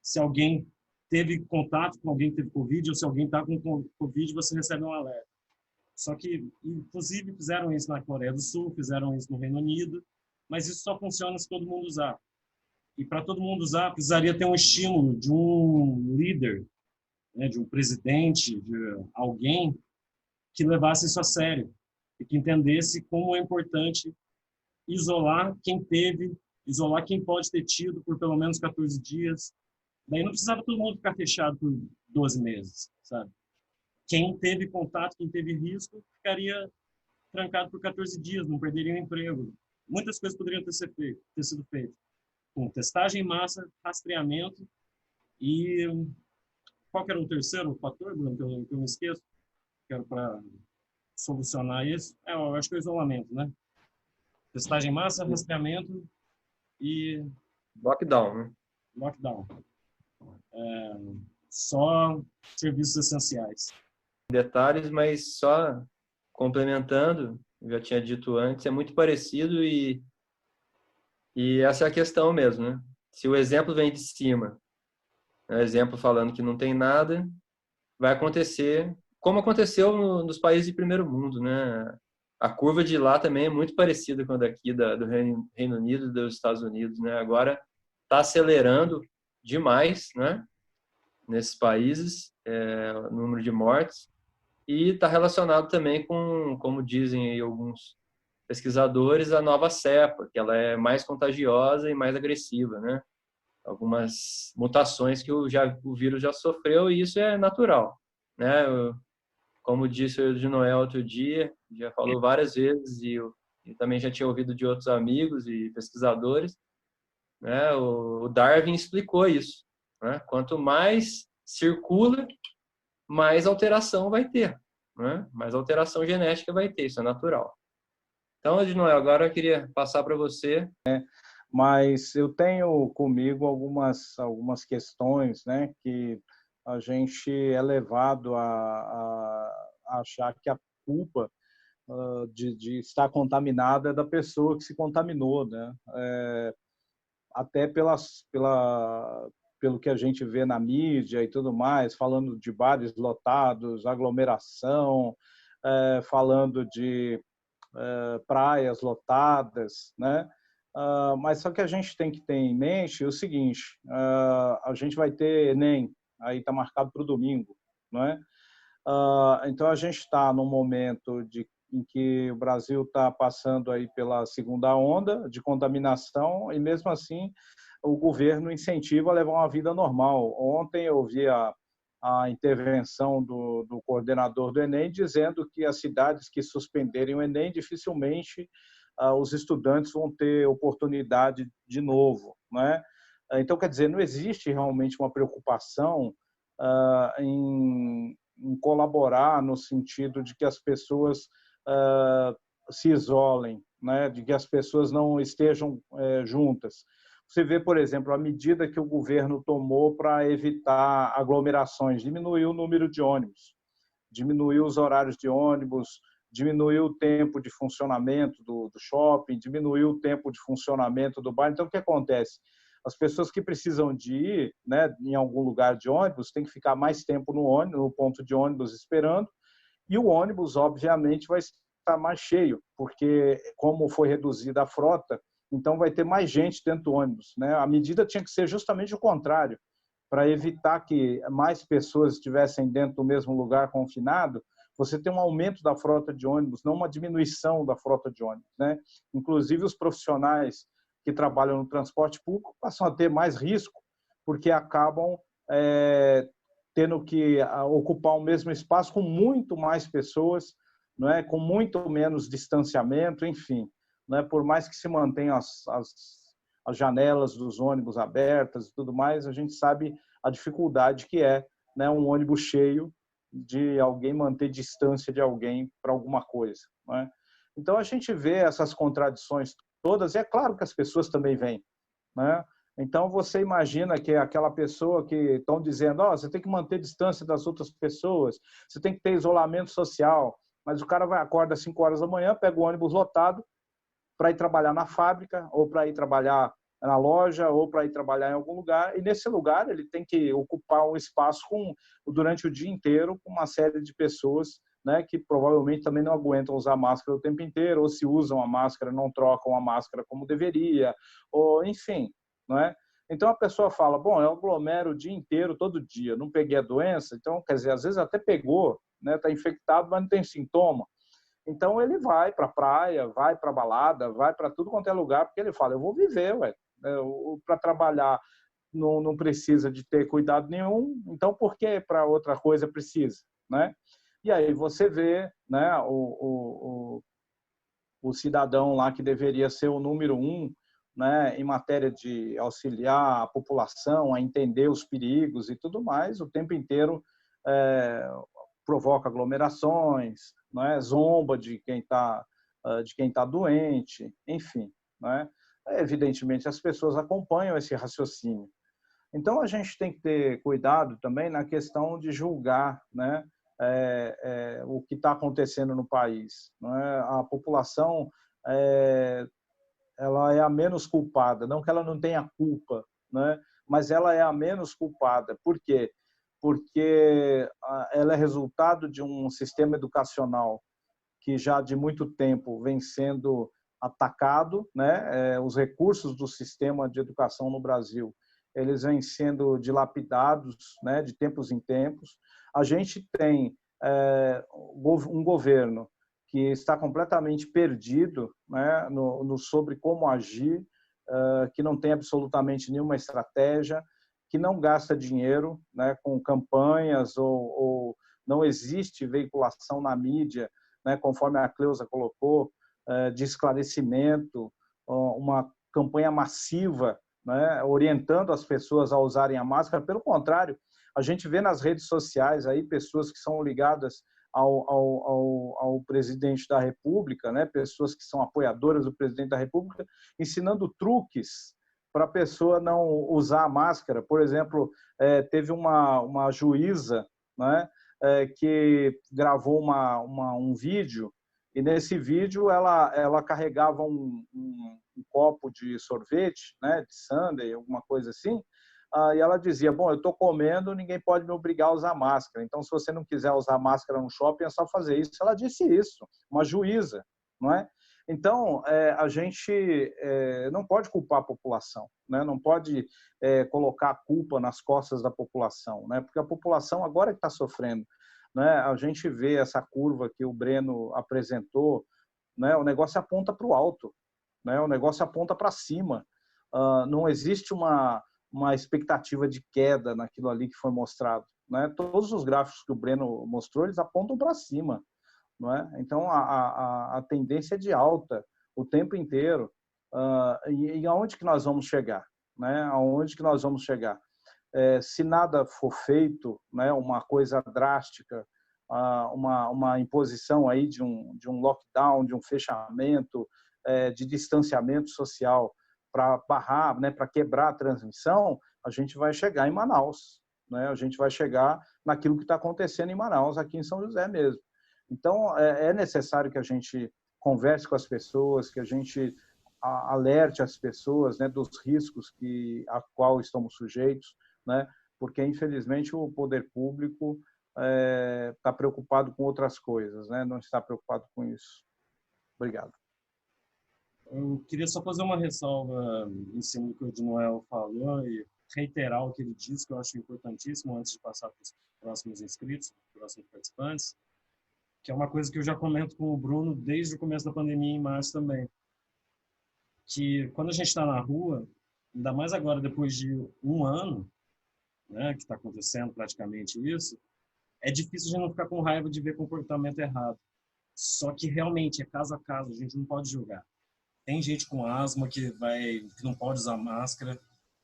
se alguém teve contato com alguém que teve Covid ou se alguém está com Covid, você recebe um alerta. Só que, inclusive, fizeram isso na Coreia do Sul, fizeram isso no Reino Unido, mas isso só funciona se todo mundo usar. E para todo mundo usar, precisaria ter um estímulo de um líder, né, de um presidente, de alguém que levasse isso a sério e que entendesse como é importante isolar quem teve, isolar quem pode ter tido por pelo menos 14 dias. Daí não precisava todo mundo ficar fechado por 12 meses, sabe? Quem teve contato, quem teve risco, ficaria trancado por 14 dias, não perderia o emprego. Muitas coisas poderiam ter sido feitas. Com testagem em massa, rastreamento e... Qual que era o terceiro fator, Bruno, que eu me esqueço? Que era para solucionar isso? Eu acho que é o isolamento, né? Testagem em massa, rastreamento e... Lockdown, né? Lockdown. Só serviços essenciais. Detalhes, mas só complementando, eu já tinha dito antes, é muito parecido e essa é a questão mesmo, né? Se o exemplo vem de cima, né, exemplo falando que não tem nada, vai acontecer como aconteceu nos países de primeiro mundo, né? A curva de lá também é muito parecida com a daqui do Reino Unido e dos Estados Unidos, né? Agora está acelerando demais, né? Nesses países, o número de mortes, e está relacionado também com, como dizem aí alguns pesquisadores, a nova cepa, que ela é mais contagiosa e mais agressiva, né? Algumas mutações que o vírus já sofreu, e isso é natural, né? Como disse o de Noel outro dia, já falou várias vezes, e eu também já tinha ouvido de outros amigos e pesquisadores, né? O Darwin explicou isso, né? Quanto mais circula, mais alteração vai ter, né? Mais alteração genética vai ter, isso é natural. Então, Ednoel, agora eu queria passar para você. Mas eu tenho comigo algumas questões, né, que a gente é levado a achar que a culpa de estar contaminada é da pessoa que se contaminou, né? Até pelo que a gente vê na mídia e tudo mais, falando de bares lotados, aglomeração, falando de praias lotadas, né? Mas só que a gente tem que ter em mente o seguinte: a gente vai ter Enem, aí está marcado para o domingo, não é? Então a gente está num momento em que o Brasil está passando aí pela segunda onda de contaminação e mesmo assim o governo incentiva a levar uma vida normal. Ontem eu vi a intervenção do coordenador do Enem dizendo que as cidades que suspenderem o Enem dificilmente os estudantes vão ter oportunidade de novo, não é? Então, quer dizer, não existe realmente uma preocupação em colaborar no sentido de que as pessoas se isolem, né? De que as pessoas não estejam juntas. Você vê, por exemplo, a medida que o governo tomou para evitar aglomerações, diminuiu o número de ônibus, diminuiu os horários de ônibus, diminuiu o tempo de funcionamento do shopping, diminuiu o tempo de funcionamento do bar. Então, o que acontece? As pessoas que precisam de ir, né, em algum lugar de ônibus têm que ficar mais tempo no ponto de ônibus esperando, e o ônibus, obviamente, vai estar mais cheio, porque como foi reduzida a frota, então vai ter mais gente dentro do ônibus, né? A medida tinha que ser justamente o contrário, para evitar que mais pessoas estivessem dentro do mesmo lugar confinado. Você tem um aumento da frota de ônibus, não uma diminuição da frota de ônibus, né? Inclusive os profissionais que trabalham no transporte público passam a ter mais risco, porque acabam tendo que ocupar o mesmo espaço com muito mais pessoas, não é? Com muito menos distanciamento, enfim, não é? Por mais que se mantenham as janelas dos ônibus abertas e tudo mais, a gente sabe a dificuldade que é, né, um ônibus cheio, de alguém manter distância de alguém para alguma coisa, não é? Então a gente vê essas contradições todas, e é claro que as pessoas também veem, né? Então você imagina que aquela pessoa que estão dizendo, você tem que manter distância das outras pessoas, você tem que ter isolamento social, mas o cara acorda às 5 horas da manhã, pega o ônibus lotado para ir trabalhar na fábrica, ou para ir trabalhar na loja, ou para ir trabalhar em algum lugar, e nesse lugar ele tem que ocupar um espaço durante o dia inteiro com uma série de pessoas, né, que provavelmente também não aguentam usar máscara o tempo inteiro, ou se usam a máscara, não trocam a máscara como deveria, ou enfim, não é? Então a pessoa fala, bom, eu aglomero o dia inteiro, todo dia, não peguei a doença, então, quer dizer, às vezes até pegou, né, está infectado, mas não tem sintoma. Então ele vai para a praia, vai para a balada, vai para tudo quanto é lugar, porque ele fala, eu vou viver, para trabalhar não precisa de ter cuidado nenhum, então por que para outra coisa precisa, né? E aí você vê, né, o cidadão lá que deveria ser o número 1, né, em matéria de auxiliar a população a entender os perigos e tudo mais, o tempo inteiro provoca aglomerações, né, zomba de quem está doente, enfim, né? Evidentemente as pessoas acompanham esse raciocínio. Então a gente tem que ter cuidado também na questão de julgar, né, o que está acontecendo no país, não é? A população ela é a menos culpada, não que ela não tenha culpa, né? Mas ela é a menos culpada. Por quê? Porque ela é resultado de um sistema educacional que já de muito tempo vem sendo atacado, né? Os recursos do sistema de educação no Brasil, eles vêm sendo dilapidados, né, de tempos em tempos. A gente tem um governo que está completamente perdido, né, sobre como agir, que não tem absolutamente nenhuma estratégia, que não gasta dinheiro, né, com campanhas ou não existe veiculação na mídia, né, conforme a Cleusa colocou, de esclarecimento, uma campanha massiva, né, orientando as pessoas a usarem a máscara. Pelo contrário, a gente vê nas redes sociais aí pessoas que são ligadas ao presidente da República, né, pessoas que são apoiadoras do presidente da República, ensinando truques para a pessoa não usar a máscara. Por exemplo, teve uma juíza, né, que gravou um vídeo, e nesse vídeo ela carregava um copo de sorvete, né, de sundae, alguma coisa assim, e ela dizia, bom, eu estou comendo, ninguém pode me obrigar a usar máscara, então se você não quiser usar máscara no shopping, é só fazer isso. Ela disse isso, uma juíza, não é? Então, a gente não pode culpar a população, né? Não pode colocar a culpa nas costas da população, né? Porque a população agora está sofrendo, né? A gente vê essa curva que o Breno apresentou, né? O negócio aponta para o alto, né? O negócio aponta para cima. Não existe uma expectativa de queda naquilo ali que foi mostrado, né? Todos os gráficos que o Breno mostrou, eles apontam para cima, não é? Então, a tendência é de alta o tempo inteiro. E aonde que nós vamos chegar? Né? Aonde que nós vamos chegar? Se nada for feito, né, uma coisa drástica, uma imposição aí de um lockdown, de um fechamento, de distanciamento social para barrar, né, para quebrar a transmissão, a gente vai chegar em Manaus, né? A gente vai chegar naquilo que está acontecendo em Manaus, aqui em São José mesmo. Então, é necessário que a gente converse com as pessoas, que a gente alerte as pessoas, né, dos riscos a qual estamos sujeitos, né, porque, infelizmente, o poder público está preocupado com outras coisas, né, não está preocupado com isso. Obrigado. Eu queria só fazer uma ressalva em cima do que o Ednoel falou e reiterar o que ele disse, que eu acho importantíssimo, antes de passar para os próximos inscritos, próximos participantes, que é uma coisa que eu já comento com o Bruno desde o começo da pandemia, em março também, que quando a gente está na rua, ainda mais agora, depois de um ano, né, que está acontecendo praticamente isso, é difícil de não ficar com raiva de ver comportamento errado. Só que realmente é caso a caso, a gente não pode julgar. Tem gente com asma que não pode usar máscara,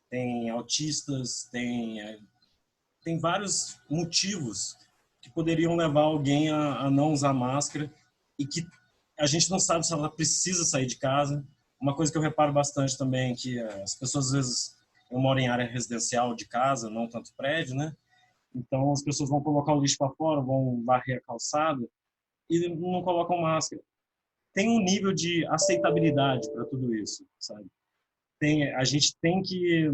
tem autistas, tem vários motivos que poderiam levar alguém a não usar máscara e que a gente não sabe se ela precisa sair de casa. Uma coisa que eu reparo bastante também é que as pessoas, às vezes, eu moro em área residencial de casa, não tanto prédio, né? Então, as pessoas vão colocar o lixo para fora, vão varrer a calçada e não colocam máscara. Tem um nível de aceitabilidade para tudo isso, sabe? A gente tem que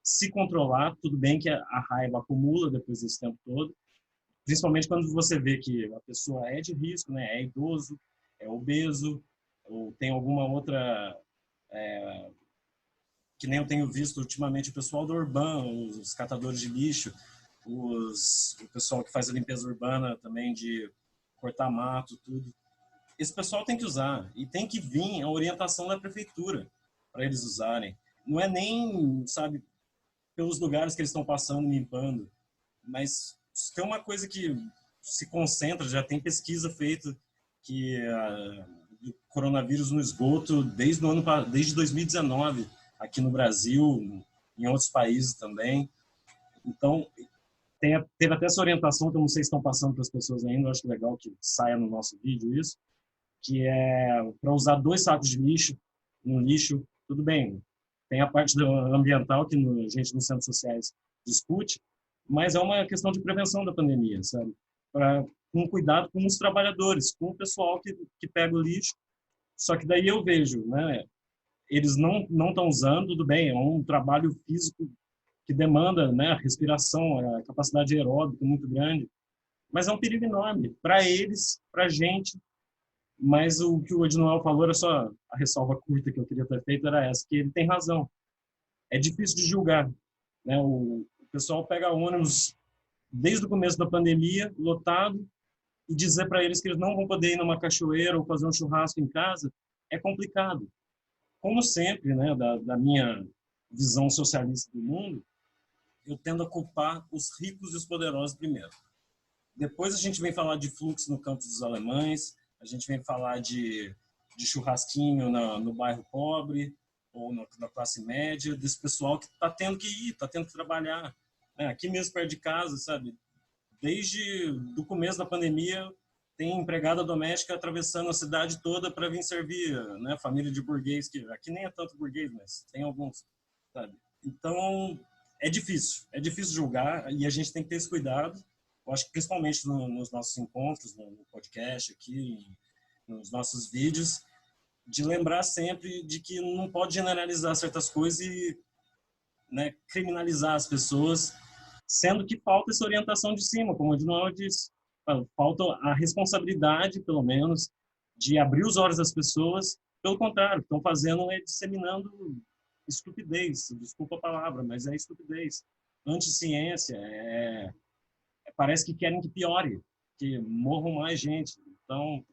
se controlar, tudo bem que a raiva acumula depois desse tempo todo, principalmente quando você vê que a pessoa é de risco, né? É idoso, é obeso, ou tem alguma outra... que nem eu tenho visto ultimamente o pessoal do Urban, os catadores de lixo, o pessoal que faz a limpeza urbana também, de cortar mato, tudo. Esse pessoal tem que usar, e tem que vir a orientação da prefeitura para eles usarem. Não é nem, sabe, pelos lugares que eles estão passando, limpando, mas tem uma coisa que se concentra, já tem pesquisa feita, que do coronavírus no esgoto desde 2019, aqui no Brasil, em outros países também. Então, teve até essa orientação, que eu não sei se estão passando para as pessoas ainda, eu acho legal que saia no nosso vídeo isso, que é para usar 2 sacos de lixo no lixo. Tudo bem, tem a parte ambiental que a gente nos centros sociais discute, mas é uma questão de prevenção da pandemia, sabe? Com cuidado com os trabalhadores, com o pessoal que pega o lixo. Só que daí eu vejo, né? Eles não estão usando, tudo bem, é um trabalho físico que demanda, né, a respiração, a capacidade aeróbica muito grande, mas é um perigo enorme para eles, para a gente. Mas o que o Ednoel falou, era só a ressalva curta que eu queria ter feito, era essa, que ele tem razão. É difícil de julgar, né? O pessoal pega ônibus desde o começo da pandemia, lotado, e dizer para eles que eles não vão poder ir numa cachoeira ou fazer um churrasco em casa é complicado. Como sempre, né, da minha visão socialista do mundo, eu tendo a culpar os ricos e os poderosos primeiro. Depois a gente vem falar de fluxo no Campos dos Alemães, a gente vem falar de churrasquinho no bairro pobre, ou na classe média, desse pessoal que está tendo que ir, está tendo que trabalhar. Aqui mesmo perto de casa, sabe? Desde o começo da pandemia, tem empregada doméstica atravessando a cidade toda para vir servir, né? Família de burguês, que aqui nem é tanto burguês, mas tem alguns, sabe? Então, é difícil julgar e a gente tem que ter esse cuidado. Eu acho que principalmente nos nossos encontros, no podcast aqui, nos nossos vídeos, de lembrar sempre de que não pode generalizar certas coisas e, né, criminalizar as pessoas, sendo que falta essa orientação de cima, como o Ednoel disse. Falta a responsabilidade, pelo menos, de abrir os olhos das pessoas. Pelo contrário, o que estão fazendo é disseminando estupidez, desculpa a palavra, mas é estupidez. Anticiência, parece que querem que piore, que morram mais gente. Então,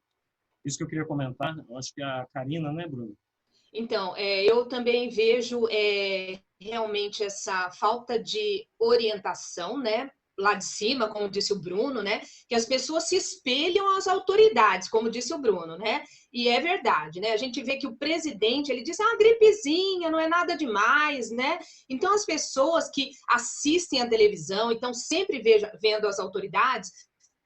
isso que eu queria comentar. Eu acho que a Karina, né, Bruno? Então, eu também vejo realmente essa falta de orientação, né? Lá de cima, como disse o Bruno, né? Que as pessoas se espelham às autoridades, como disse o Bruno, né? E é verdade, né? A gente vê que o presidente, ele diz, uma gripezinha, não é nada demais, né? Então, as pessoas que assistem à televisão e estão sempre vendo as autoridades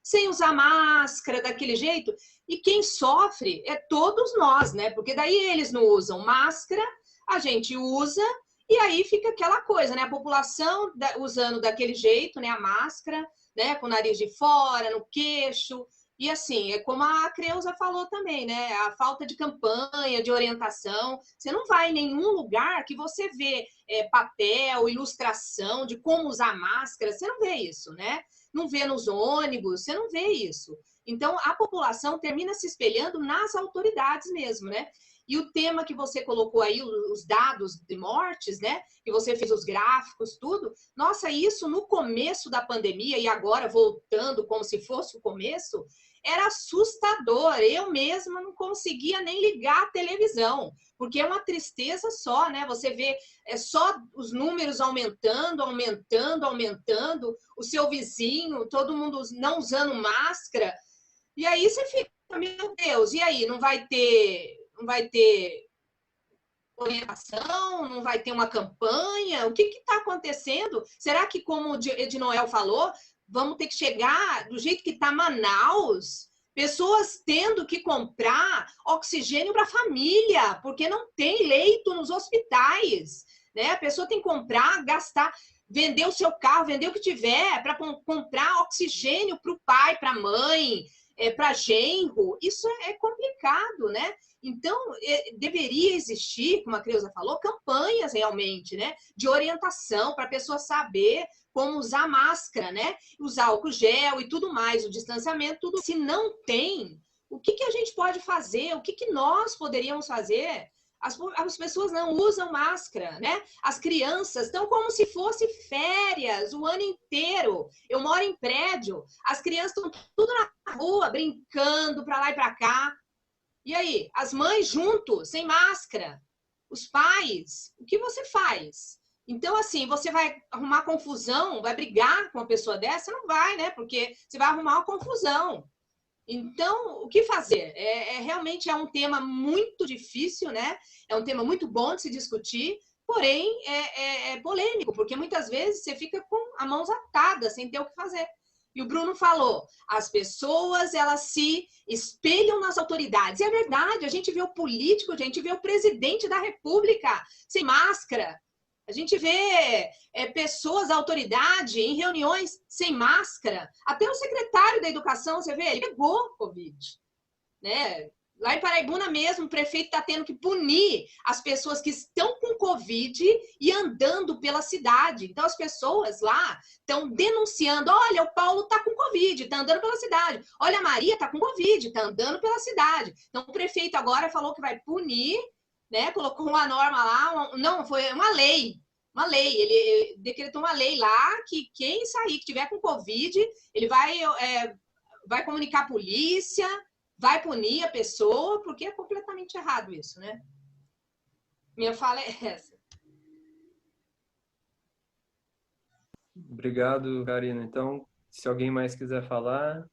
sem usar máscara, daquele jeito, e quem sofre é todos nós, né? Porque daí eles não usam máscara, a gente usa, e aí fica aquela coisa, né? A população usando daquele jeito, né? A máscara, né? Com o nariz de fora, no queixo. E assim, é como a Creuza falou também, né? A falta de campanha, de orientação. Você não vai em nenhum lugar que você vê papel, ilustração de como usar máscara. Você não vê isso, né? Não vê nos ônibus, você não vê isso. Então, a população termina se espelhando nas autoridades mesmo, né? E o tema que você colocou aí, os dados de mortes, né? Que você fez os gráficos, tudo. Nossa, isso no começo da pandemia, e agora voltando como se fosse o começo, era assustador. Eu mesma não conseguia nem ligar a televisão, porque é uma tristeza só, né? Você vê só os números aumentando, o seu vizinho, todo mundo não usando máscara. E aí você fica, meu Deus, e aí? Não vai ter orientação? Não vai ter uma campanha? O que está acontecendo? Será que, como o Ednoel falou, vamos ter que chegar do jeito que está Manaus? Pessoas tendo que comprar oxigênio para a família, porque não tem leito nos hospitais, né? A pessoa tem que comprar, gastar, vender o seu carro, vender o que tiver para comprar oxigênio para o pai, para a mãe, para genro. Isso é complicado, né? Então, deveria existir, como a Creuza falou, campanhas realmente, né? De orientação para a pessoa saber como usar máscara, né? Usar álcool gel e tudo mais, o distanciamento, tudo. Se não tem, o que a gente pode fazer? O que nós poderíamos fazer? As pessoas não usam máscara, né? As crianças estão como se fosse férias o ano inteiro. Eu moro em prédio, as crianças estão tudo na rua, brincando para lá e para cá. E aí, as mães junto, sem máscara, os pais, o que você faz? Então, assim, você vai arrumar confusão, vai brigar com uma pessoa dessa? Não vai, né? Porque você vai arrumar uma confusão. Então, o que fazer? Realmente é um tema muito difícil, né? É um tema muito bom de se discutir, porém é polêmico, porque muitas vezes você fica com as mãos atadas, sem ter o que fazer. E o Bruno falou, as pessoas, elas se espelham nas autoridades. E é verdade, a gente vê o político, a gente vê o presidente da República sem máscara. A gente vê pessoas da autoridade em reuniões sem máscara. Até o secretário da Educação, você vê, ele pegou Covid, né? Lá em Paraibuna mesmo, o prefeito está tendo que punir as pessoas que estão com Covid e andando pela cidade. Então, as pessoas lá estão denunciando, olha, o Paulo está com Covid, está andando pela cidade. Olha, a Maria está com Covid, está andando pela cidade. Então, o prefeito agora falou que vai punir, né? Colocou uma norma lá, não, foi uma lei, ele decretou uma lei lá que quem sair, que tiver com Covid, ele vai comunicar a polícia, vai punir a pessoa, porque é completamente errado isso, né? Minha fala é essa. Obrigado, Karina. Então, se alguém mais quiser falar...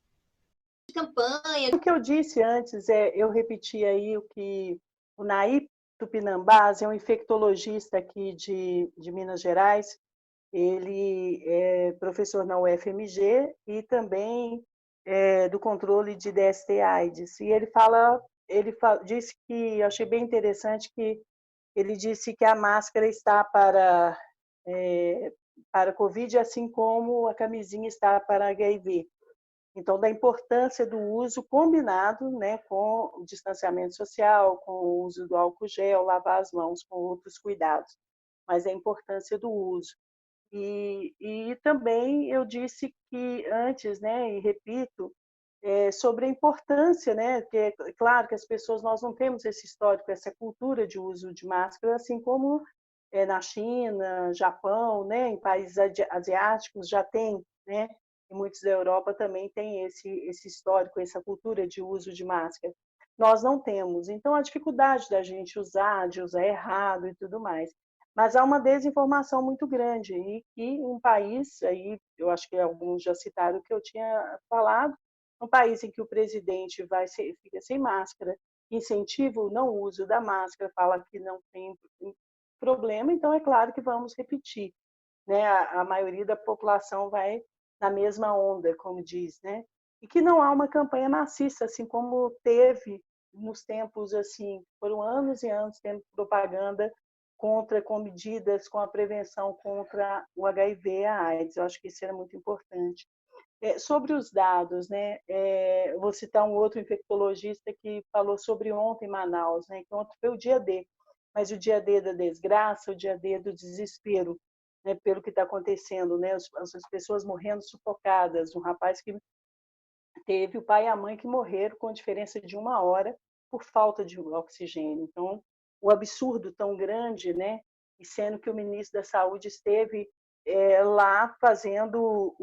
Campanha. O que eu disse antes, eu repeti aí o que o Naí Tupinambás, é um infectologista aqui de Minas Gerais. Ele é professor na UFMG e também do controle de DST/AIDS. E disse que, achei bem interessante que ele disse que a máscara está para Covid, assim como a camisinha está para HIV. Então, da importância do uso combinado, né, com o distanciamento social, com o uso do álcool gel, lavar as mãos, com outros cuidados, mas a importância do uso. E também eu disse que antes, né, e repito, sobre a importância, né, que é claro que as pessoas, nós não temos esse histórico, essa cultura de uso de máscara, assim como na China, Japão, né, em países asiáticos já tem, né, e muitos da Europa também tem esse histórico, essa cultura de uso de máscara. Nós não temos. Então, a dificuldade da gente de usar errado e tudo mais. Mas há uma desinformação muito grande e que um país, aí eu acho que alguns já citaram o que eu tinha falado, um país em que o presidente fica sem máscara, incentiva o não uso da máscara, fala que não tem problema, então é claro que vamos repetir, né? A maioria da população vai na mesma onda, como diz, né? E que não há uma campanha maciça, assim como teve nos tempos, assim, foram anos e anos tendo propaganda com medidas, com a prevenção contra o HIV e a AIDS. Eu acho que isso era muito importante. Sobre os dados, né? Vou citar um outro infectologista que falou sobre ontem em Manaus, né? Que ontem foi o dia D, mas o dia D da desgraça, o dia D do desespero, né? Pelo que está acontecendo, né? As pessoas morrendo sufocadas, um rapaz que teve o pai e a mãe que morreram com diferença de 1 hora por falta de oxigênio. Então, o absurdo tão grande, né? E sendo que o ministro da Saúde esteve lá fazendo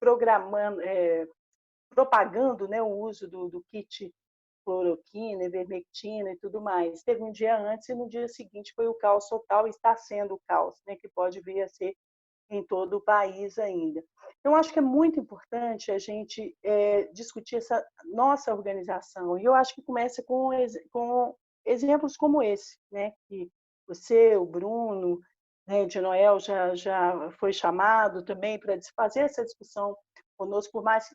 programando, propagando, né, o uso do kit cloroquina, ivermectina e tudo mais. Teve um dia antes e no dia seguinte foi o caos total, e está sendo o caos, né, que pode vir a ser em todo o país ainda. Então, acho que é muito importante a gente discutir essa nossa organização, e eu acho que começa com exemplos como esse, né, que você, o Bruno, né, de Noel já foi chamado também para fazer essa discussão conosco, por mais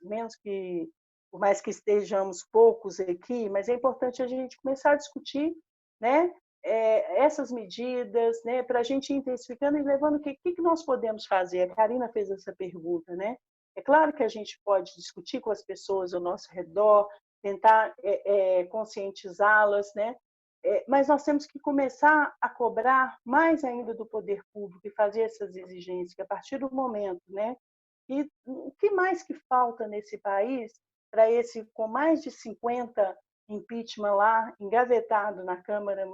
que estejamos poucos aqui, mas é importante a gente começar a discutir, né, essas medidas, né, para a gente ir intensificando e levando o que nós podemos fazer. A Karina fez essa pergunta, né? É claro que a gente pode discutir com as pessoas ao nosso redor, tentar conscientizá-las, né? Mas nós temos que começar a cobrar mais ainda do poder público e fazer essas exigências, que a partir do momento, né? E o que mais que falta nesse país para esse, com mais de 50 impeachment lá, engavetado na Câmara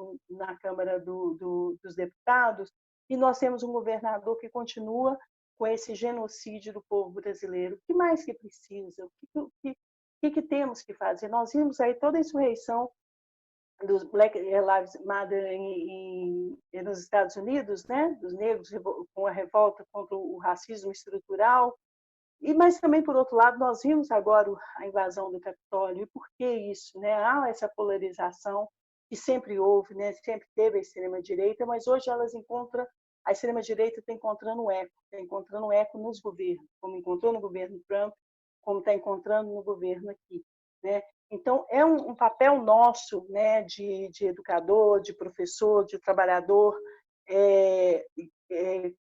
dos Deputados, e nós temos um governador que continua com esse genocídio do povo brasileiro. O que mais que precisa? O que temos que fazer? Nós vimos aí toda a insurreição dos Black Lives Matter nos Estados Unidos, né? Dos negros com a revolta contra o racismo estrutural. Mas também, por outro lado, nós vimos agora a invasão do Capitólio. E por que isso? Né? Há essa polarização que sempre houve, né? Sempre teve a extrema-direita, mas hoje a extrema-direita está encontrando eco nos governos, como encontrou no governo Trump, como está encontrando no governo aqui. Né? Então, é um papel nosso, né, de educador, de professor, de trabalhador,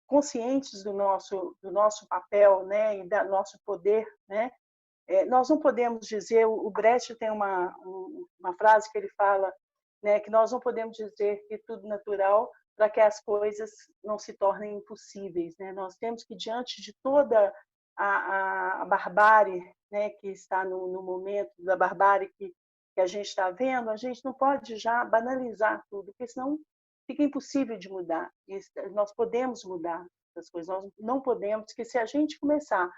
conscientes do nosso papel, né, e do nosso poder, né? Nós não podemos dizer, o Brecht tem uma frase que ele fala, né, que nós não podemos dizer que tudo natural para que as coisas não se tornem impossíveis, né? Nós temos que, diante de toda a barbárie, né, que está no momento da barbárie que a gente está vendo, a gente não pode já banalizar tudo, porque senão fica impossível de mudar. Nós podemos mudar as coisas, nós não podemos, porque se a gente começar,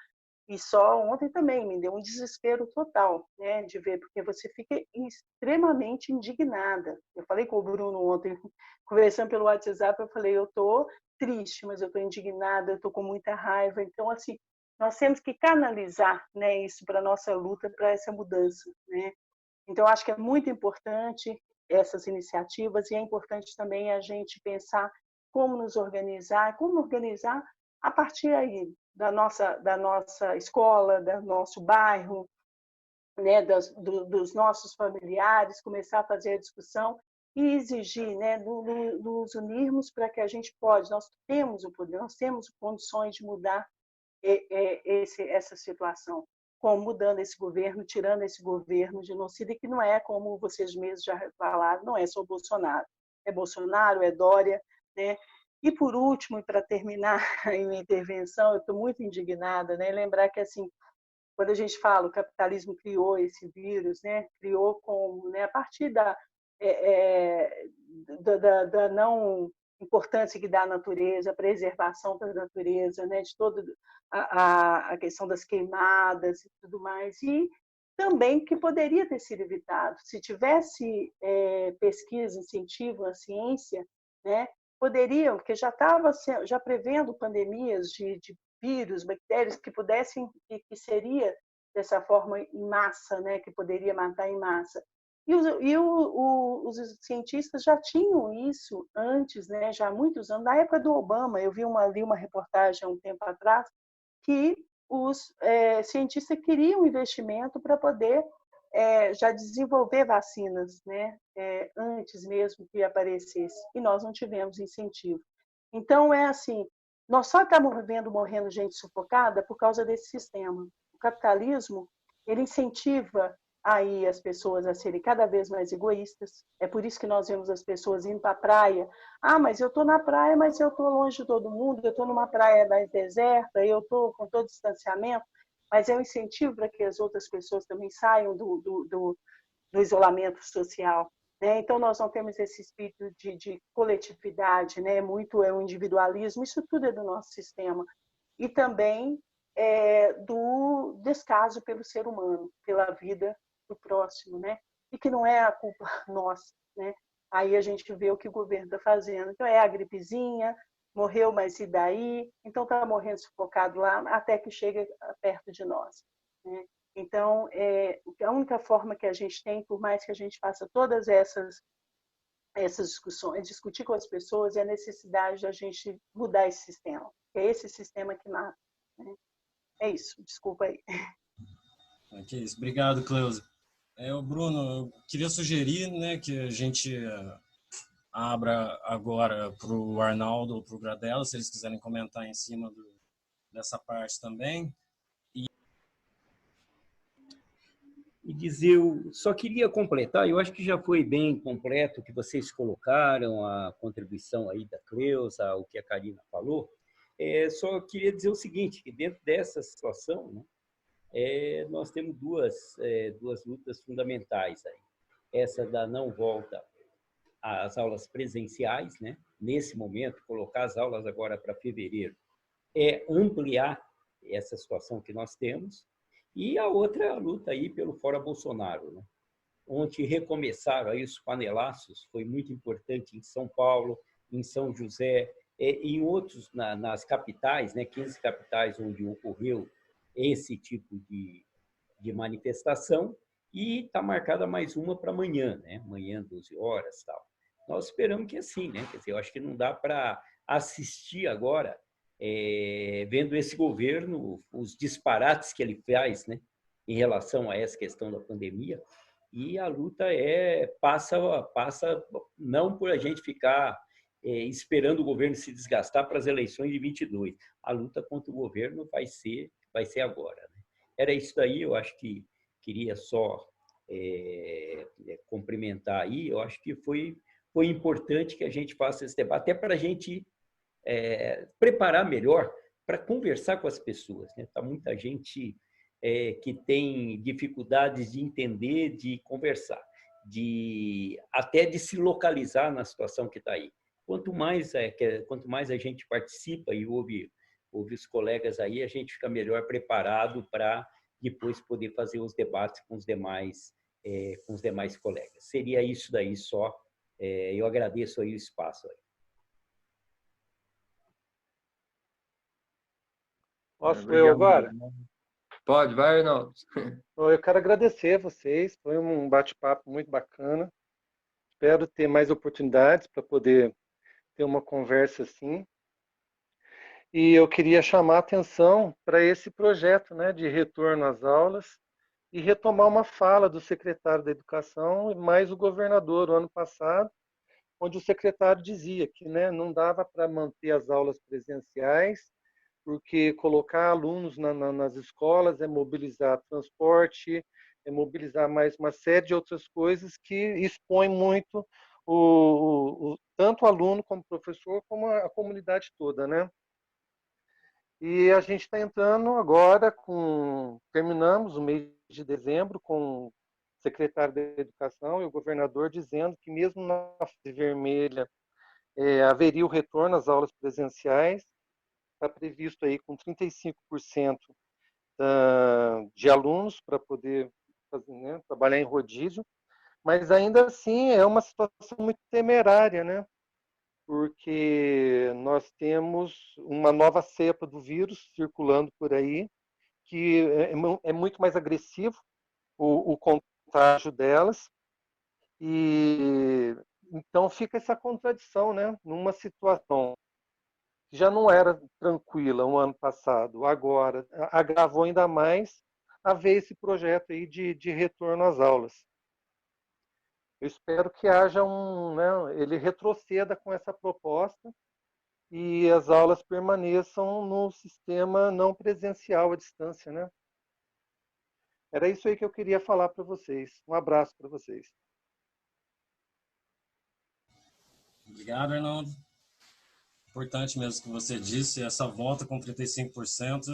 e só ontem também me deu um desespero total, né, de ver, porque você fica extremamente indignada. Eu falei com o Bruno ontem, conversando pelo WhatsApp, eu falei, eu estou triste, mas eu estou indignada, eu estou com muita raiva. Então, assim, nós temos que canalizar, né, isso para a nossa luta, para essa mudança, né? Então, acho que é muito importante essas iniciativas, e é importante também a gente pensar como nos organizar, como organizar a partir aí da nossa escola, do nosso bairro, né, dos nossos familiares, começar a fazer a discussão e exigir, né, nos unirmos para que a gente pode, nós temos o poder, nós temos condições de mudar essa situação, como mudando esse governo, tirando esse governo genocida, que não é, como vocês mesmos já falaram, não é só Bolsonaro, é Dória, né? E por último, e para terminar a minha intervenção, eu estou muito indignada, né? Lembrar que assim, quando a gente fala o capitalismo criou esse vírus, né? Criou como, né? A partir da não importância que dá à natureza, a preservação da natureza, né? De toda a questão das queimadas e tudo mais, e também que poderia ter sido evitado. Se tivesse pesquisa, incentivo à ciência, né? Poderiam, porque já estava já prevendo pandemias de vírus, bactérias que pudessem, que seria dessa forma em massa, né? Que poderia matar em massa. Os cientistas já tinham isso antes, né? Já há muitos anos. Na época do Obama, eu li uma reportagem há um tempo atrás que os cientistas queriam investimento para poder já desenvolver vacinas, né? Antes mesmo que aparecesse. E nós não tivemos incentivo. Então, é assim, nós só estamos vendo morrendo gente sufocada por causa desse sistema. O capitalismo, ele incentiva aí as pessoas a serem cada vez mais egoístas. É por isso que nós vemos as pessoas indo para a praia. Ah, mas eu estou na praia, mas eu estou longe de todo mundo, eu estou numa praia mais deserta, eu estou com todo distanciamento, mas é um incentivo para que as outras pessoas também saiam do isolamento social. Né? Então, nós não temos esse espírito de coletividade, né? Muito é o individualismo, isso tudo é do nosso sistema. E também do descaso pelo ser humano, pela vida do próximo, né? E que não é a culpa nossa, né? Aí a gente vê o que o governo está fazendo. Então, é a gripezinha, morreu, mas e daí? Então, está morrendo sufocado lá até que chega perto de nós, né? Então, a única forma que a gente tem, por mais que a gente faça todas essas discussões, discutir com as pessoas, é a necessidade de a gente mudar esse sistema. É esse sistema que mata, né? É isso, desculpa aí. Que isso. Obrigado, Cleusa. Bruno, eu queria sugerir, né, que a gente abra agora para o Arnaldo ou para o Gradella, se eles quiserem comentar em cima dessa parte também. E dizer, eu só queria completar, eu acho que já foi bem completo o que vocês colocaram, a contribuição aí da Cleusa, o que a Karina falou. Só queria dizer o seguinte, que dentro dessa situação, né, nós temos duas lutas fundamentais aí. Essa da não volta às aulas presenciais, né? Nesse momento, colocar as aulas agora para fevereiro, ampliar essa situação que nós temos. E a outra é a luta aí pelo Fora Bolsonaro, né? Onde recomeçaram aí os panelaços, foi muito importante em São Paulo, em São José, em outros, nas capitais, né? 15 capitais onde ocorreu esse tipo de manifestação, e está marcada mais uma para amanhã, né? Amanhã, 12 horas, tal. Nós esperamos que assim, né? Quer dizer, eu acho que não dá para assistir agora, vendo esse governo, os disparates que ele faz, né? Em relação a essa questão da pandemia, e a luta passa não por a gente ficar esperando o governo se desgastar para as eleições de 22. A luta contra o governo vai ser agora, né? Era isso daí, eu acho que queria só cumprimentar aí, eu acho que foi importante que a gente faça esse debate, até para a gente preparar melhor para conversar com as pessoas, né? Tá muita gente que tem dificuldades de entender, de conversar, até de se localizar na situação que está aí. Quanto mais a gente participa e ouve os colegas aí, a gente fica melhor preparado para depois poder fazer os debates com os demais colegas. Seria isso daí só. Eu agradeço aí o espaço. Aí. Posso eu agora? Pode, vai, Arnaldo. Eu quero agradecer a vocês, foi um bate-papo muito bacana. espero ter mais oportunidades para poder ter uma conversa assim. E eu queria chamar a atenção para esse projeto, né, de retorno às aulas e retomar uma fala do secretário da Educação e mais o governador o ano passado, onde o secretário dizia que, né, não dava para manter as aulas presenciais, porque colocar alunos nas escolas é mobilizar transporte, é mobilizar mais uma série de outras coisas que expõe muito tanto o aluno como o professor, como a comunidade toda, né? E a gente está entrando agora terminamos o mês de dezembro com o secretário da Educação e o governador dizendo que mesmo na fase vermelha haveria o retorno às aulas presenciais. Está previsto aí com 35% de alunos para poder fazer, né, trabalhar em rodízio, mas ainda assim é uma situação muito temerária, né? Porque nós temos uma nova cepa do vírus circulando por aí, que é muito mais agressivo o contágio delas, e então fica essa contradição, né? Numa situação que já não era tranquila um ano passado, agora agravou ainda mais haver esse projeto aí de retorno às aulas. Eu espero que haja né, ele retroceda com essa proposta e as aulas permaneçam no sistema não presencial à distância, né? Era isso aí que eu queria falar para vocês. Um abraço para vocês. Obrigado, Arnaldo. Importante mesmo o que você disse, essa volta com 35%,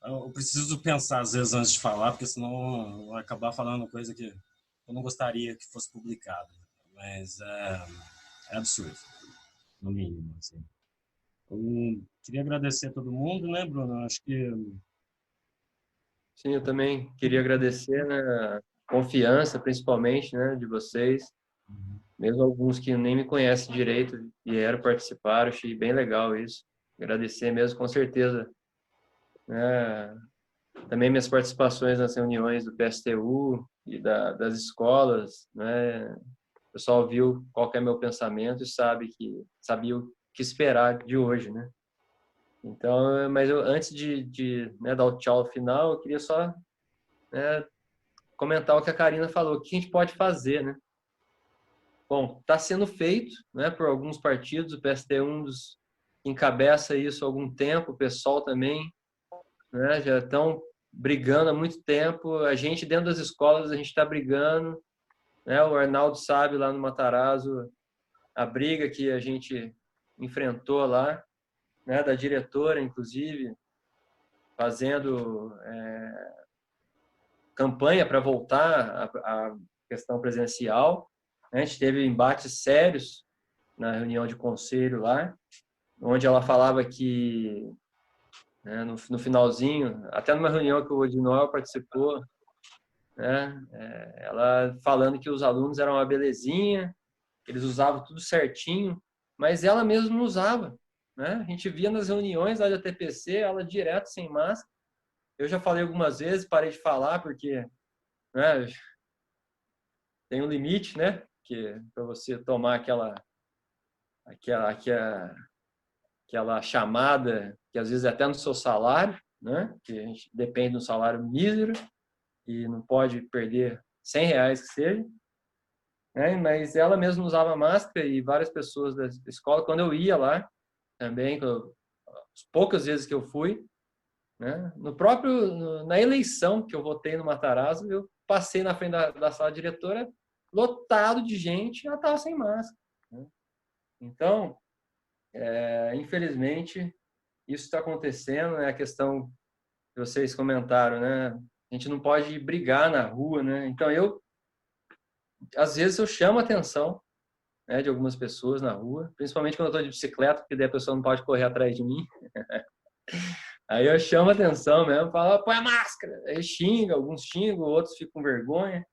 eu preciso pensar às vezes antes de falar, porque senão eu vou acabar falando coisa que eu não gostaria que fosse publicada, mas é absurdo, no mínimo, assim. Eu queria agradecer a todo mundo, né, Bruno? Acho que... Sim, eu também queria agradecer, né, a confiança, principalmente, né, de vocês. Mesmo alguns que nem me conhecem direito vieram participar, achei bem legal isso. Agradecer mesmo, com certeza. Né? Também minhas participações nas reuniões do PSTU e das escolas, né? O pessoal viu qual que é meu pensamento e sabia o que esperar de hoje, né? Então, mas antes né, dar o tchau final, eu queria só, né, comentar o que a Karina falou, o que a gente pode fazer, né? Bom, está sendo feito, né, por alguns partidos, o PST é um dos que encabeça isso há algum tempo, o PSOL também, né, já estão brigando há muito tempo, a gente dentro das escolas, a gente está brigando, né, o Arnaldo sabe lá no Matarazzo a briga que a gente enfrentou lá, né, da diretora, inclusive, fazendo campanha para voltar à questão presencial. A gente teve embates sérios na reunião de conselho lá, onde ela falava que, né, no finalzinho, até numa reunião que o Odinor participou, né, ela falando que os alunos eram uma belezinha, eles usavam tudo certinho, mas ela mesma não usava. Né? A gente via nas reuniões lá da TPC, ela direto sem máscara. Eu já falei algumas vezes, parei de falar, porque, né, tem um limite, né? Que para você tomar aquela chamada, que às vezes é até no seu salário, né? Que a gente depende de um salário mísero e não pode perder R$100 que seja. Né? Mas ela mesma usava máscara e várias pessoas da escola, quando eu ia lá, também, as poucas vezes que eu fui, né? Na eleição que eu votei no Matarazzo, eu passei na frente da sala diretora, lotado de gente, e ela estava sem máscara. Né? Então, infelizmente, isso está acontecendo, né? A questão que vocês comentaram, né? A gente não pode brigar na rua, né? Então, às vezes, eu chamo a atenção, né, de algumas pessoas na rua, principalmente quando eu estou de bicicleta, porque daí a pessoa não pode correr atrás de mim. Aí eu chamo a atenção mesmo, falo, põe a máscara. Aí xinga, alguns xingam, outros ficam com vergonha.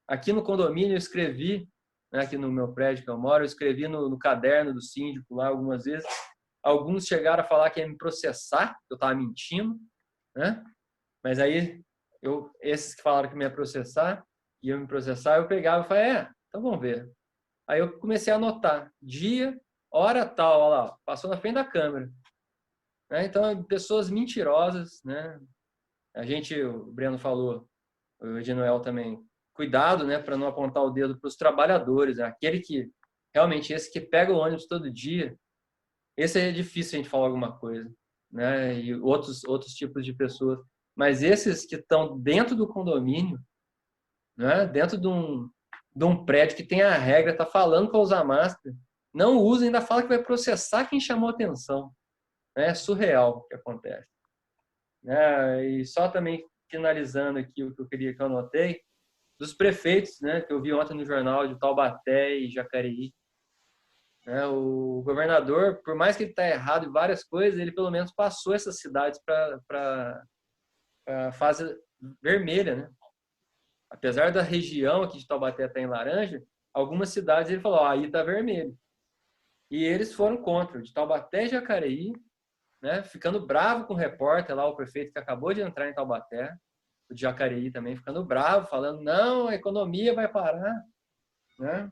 Aqui no condomínio eu escrevi, né, aqui no meu prédio que eu moro, eu escrevi no caderno do síndico lá algumas vezes. Alguns chegaram a falar que ia me processar, que eu estava mentindo, né? Mas aí, esses que falaram que me ia processar, ia me processar, eu pegava e falei, então vamos ver. Aí eu comecei a anotar, dia, hora tal, olha lá, passou na frente da câmera. Né? Então, pessoas mentirosas, né? O Breno falou, o Edinoel também, cuidado, né, para não apontar o dedo para os trabalhadores, né? Aquele que, realmente, esse que pega o ônibus todo dia, esse é difícil a gente falar alguma coisa, né? E outros tipos de pessoas. Mas esses que estão dentro do condomínio, né? Dentro de um prédio que tem a regra, está falando para usar máscara, não usa, ainda fala que vai processar quem chamou atenção. É surreal o que acontece. E só também finalizando aqui o que eu queria que eu anotei, dos prefeitos, né, que eu vi ontem no jornal de Taubaté e Jacareí. O governador, por mais que ele está errado em várias coisas, ele pelo menos passou essas cidades para a fase vermelha, né? Apesar da região aqui de Taubaté estar em laranja, algumas cidades ele falou, aí está vermelho. E eles foram contra, de Taubaté e Jacareí, né? Ficando bravo com o repórter lá, o prefeito que acabou de entrar em Taubaté, o de Jacareí também, ficando bravo, falando, não, a economia vai parar, né?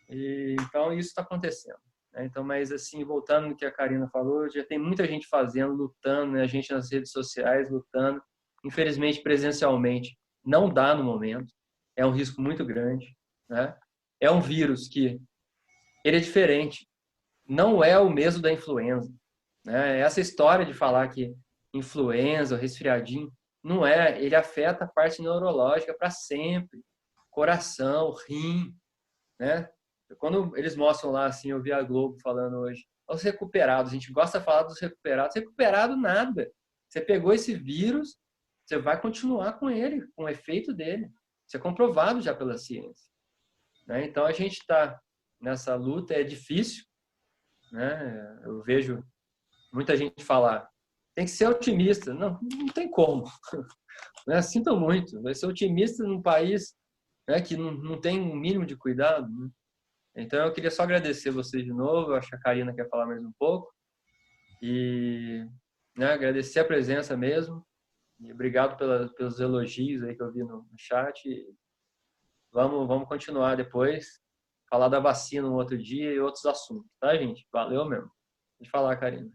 Então, isso está acontecendo. Né? Então, mas assim, voltando no que a Karina falou, já tem muita gente fazendo, lutando, né? A gente nas redes sociais lutando, infelizmente, presencialmente, não dá no momento, é um risco muito grande, né? É um vírus que ele é diferente, não é o mesmo da influenza, né? Essa história de falar que influenza, resfriadinho, não é, ele afeta a parte neurológica para sempre, coração, rim, né? Quando eles mostram lá, assim, eu vi a Globo falando hoje, os recuperados, a gente gosta de falar dos recuperados, recuperado nada. Você pegou esse vírus, você vai continuar com ele, com o efeito dele. Isso é comprovado já pela ciência. Né? Então, a gente está nessa luta, é difícil, né? Eu vejo muita gente falar, tem que ser otimista. Não, não tem como. Né? Sinto muito, vai ser otimista num país, né, que não tem um mínimo de cuidado. Né? Então, eu queria só agradecer vocês de novo. Eu acho que a Karina quer falar mais um pouco. E, né, agradecer a presença mesmo. E obrigado pelos elogios aí que eu vi no chat. E vamos continuar depois. Falar da vacina um outro dia e outros assuntos, tá, gente? Valeu mesmo. Pode falar, Karina.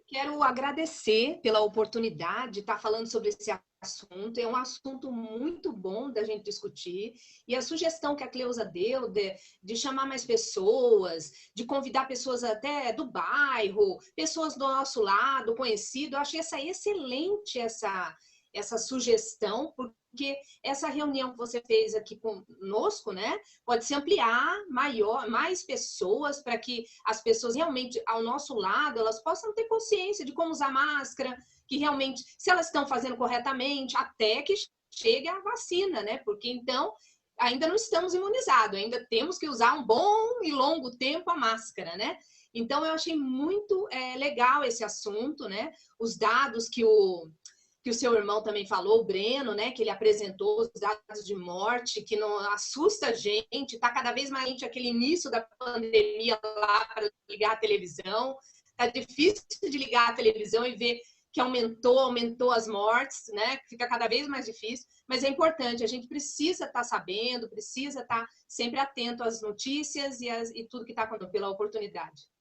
Quero agradecer pela oportunidade de estar falando sobre esse assunto. É um assunto muito bom da gente discutir. E a sugestão que a Cleusa deu de chamar mais pessoas, de convidar pessoas até do bairro, pessoas do nosso lado, conhecido, eu achei excelente essa sugestão, porque essa reunião que você fez aqui conosco, né, pode se ampliar mais pessoas, para que as pessoas realmente ao nosso lado, elas possam ter consciência de como usar máscara, que realmente, se elas estão fazendo corretamente, até que chegue a vacina, né, porque então ainda não estamos imunizados, ainda temos que usar um bom e longo tempo a máscara, né? Então, eu achei muito legal esse assunto, né? Os dados que o seu irmão também falou, o Breno, né, que ele apresentou os dados de morte, que não assusta a gente, está cada vez mais aquele início da pandemia lá para ligar a televisão, está difícil de ligar a televisão e ver que aumentou as mortes, né, fica cada vez mais difícil, mas é importante, a gente precisa estar sabendo, precisa estar sempre atento às notícias e tudo que está acontecendo, pela oportunidade.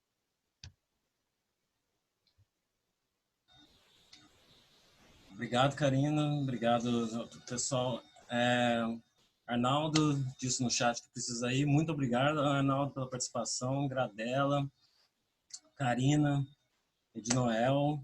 Obrigado, Karina. Obrigado, pessoal. Arnaldo disse no chat que precisa ir. Muito obrigado, Arnaldo, pela participação. Gradela, Karina, Ednoel.